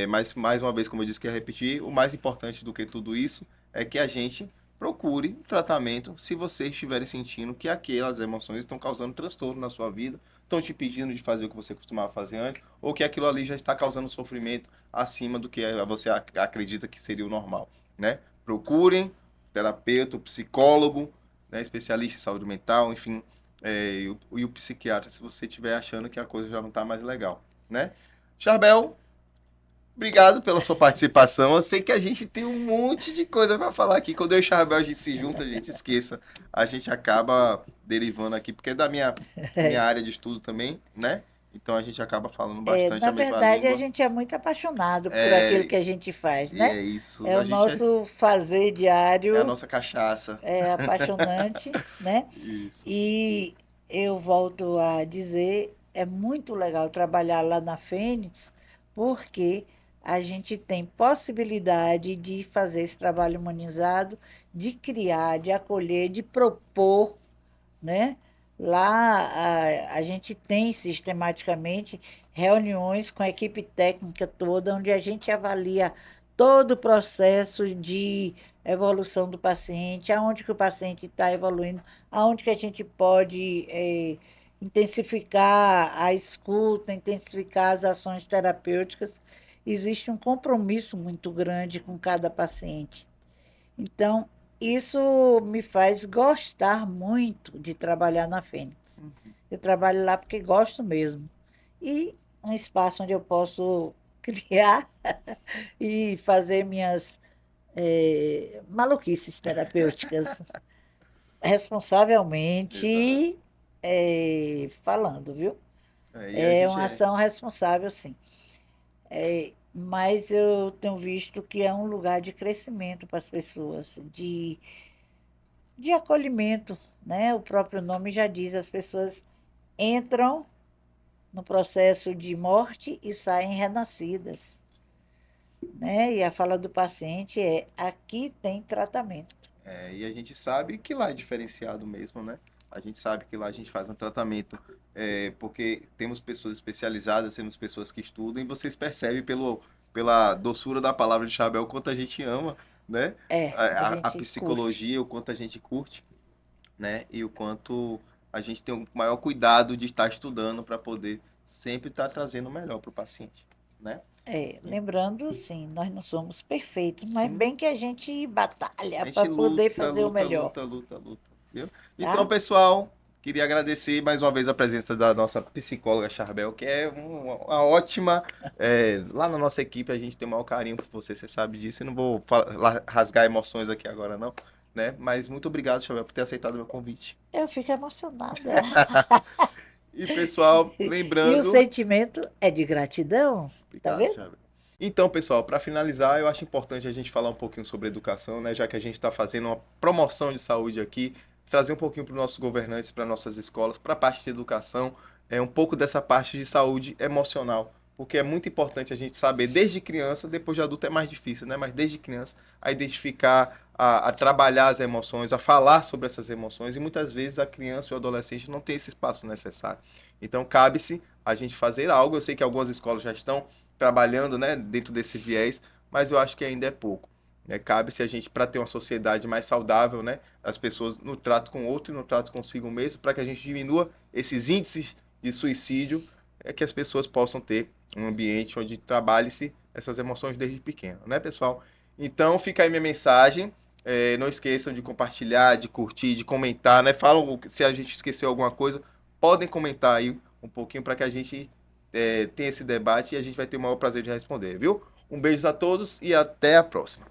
Mas, mais uma vez, como eu disse, quero repetir, o mais importante do que tudo isso é que a gente procure um tratamento se vocês estiverem sentindo que aquelas emoções estão causando transtorno na sua vida, estão te impedindo de fazer o que você costumava fazer antes, ou que aquilo ali já está causando sofrimento acima do que você acredita que seria o normal, né? Procurem terapeuta, psicólogo, né, especialista em saúde mental, enfim, e o psiquiatra, se você estiver achando que a coisa já não está mais legal, né? Charbel, obrigado pela sua participação. Eu sei que a gente tem um monte de coisa para falar aqui. Quando eu e o Charbel a gente se junta, a gente esqueça. A gente acaba derivando aqui, porque é da minha área de estudo também, né? Então a gente acaba falando bastante Na a mesma verdade, a língua. gente é muito apaixonado por aquilo que É, a gente faz, e né? é isso. É A o gente nosso fazer é a diário, nossa cachaça. é apaixonante, né? Isso. E eu volto a dizer, é muito legal trabalhar lá na Fênix, porque a gente tem possibilidade de fazer esse trabalho humanizado, de criar, de acolher, de propor, né? Lá a gente tem sistematicamente reuniões com a equipe técnica toda, onde a gente avalia todo o processo de evolução do paciente, aonde que o paciente está evoluindo, aonde que a gente pode intensificar a escuta, intensificar as ações terapêuticas. Existe um compromisso muito grande com cada paciente. Então, isso me faz gostar muito de trabalhar na Fênix. Eu trabalho lá porque gosto mesmo. E um espaço onde eu posso criar e fazer minhas maluquices terapêuticas Exato. responsavelmente falando, viu? E a É gente uma ação responsável, sim. Mas eu tenho visto que é um lugar de crescimento para as pessoas, de acolhimento, né? O próprio nome já diz, as pessoas entram no processo de morte e saem renascidas, né? E a fala do paciente é: aqui tem tratamento. E a gente sabe que lá é diferenciado mesmo, né? A gente sabe que lá a gente faz um tratamento, porque temos pessoas especializadas, temos pessoas que estudam, e vocês percebem pela doçura da palavra de Chabel o quanto a gente ama, né? A A gente curte. psicologia, o quanto a gente curte, né? E o quanto a gente tem o maior cuidado de estar estudando para poder sempre estar trazendo o melhor para o paciente, né? Lembrando, sim, nós não somos perfeitos, mas Sim, bem que a gente batalha a para gente poder luta, fazer o luta, melhor, luta, luta, luta. Viu? Então, tá? pessoal, queria agradecer mais uma vez a presença da nossa psicóloga Charbel, que é uma ótima. Lá na nossa equipe a gente tem o maior carinho por você, você sabe disso. Eu não vou rasgar emoções aqui agora, não. Né? Mas muito obrigado, Charbel, por ter aceitado o meu convite. Eu fico emocionada. E, pessoal, E o lembrando. sentimento é de gratidão, tá Obrigado, vendo? Charbel. Então, pessoal, para finalizar, eu acho importante a gente falar um pouquinho sobre educação, né? Já que a gente está fazendo uma promoção de saúde aqui, trazer um pouquinho para os nossos governantes, para nossas escolas, para a parte de educação, um pouco dessa parte de saúde emocional, porque é muito importante a gente saber desde criança, depois de adulto é mais difícil, né? Mas desde criança, a identificar, a trabalhar as emoções, a falar sobre essas emoções, e muitas vezes a criança e o adolescente não tem esse espaço necessário. Então, cabe-se a gente fazer algo. Eu sei que algumas escolas já estão trabalhando, né, dentro desse viés, mas eu acho que ainda é pouco. Né? Cabe-se a gente, para ter uma sociedade mais saudável, né, as pessoas no trato com o outro e no trato consigo mesmo, para que a gente diminua esses índices de suicídio, que as pessoas possam ter um ambiente onde trabalhe-se essas emoções desde pequeno, né, pessoal? Então, fica aí minha mensagem. Não esqueçam de compartilhar, de curtir, de comentar, né? Falam se a gente esqueceu alguma coisa, podem comentar aí um pouquinho para que a gente tem esse debate e a gente vai ter o maior prazer de responder, viu? Um beijo a todos e até a próxima.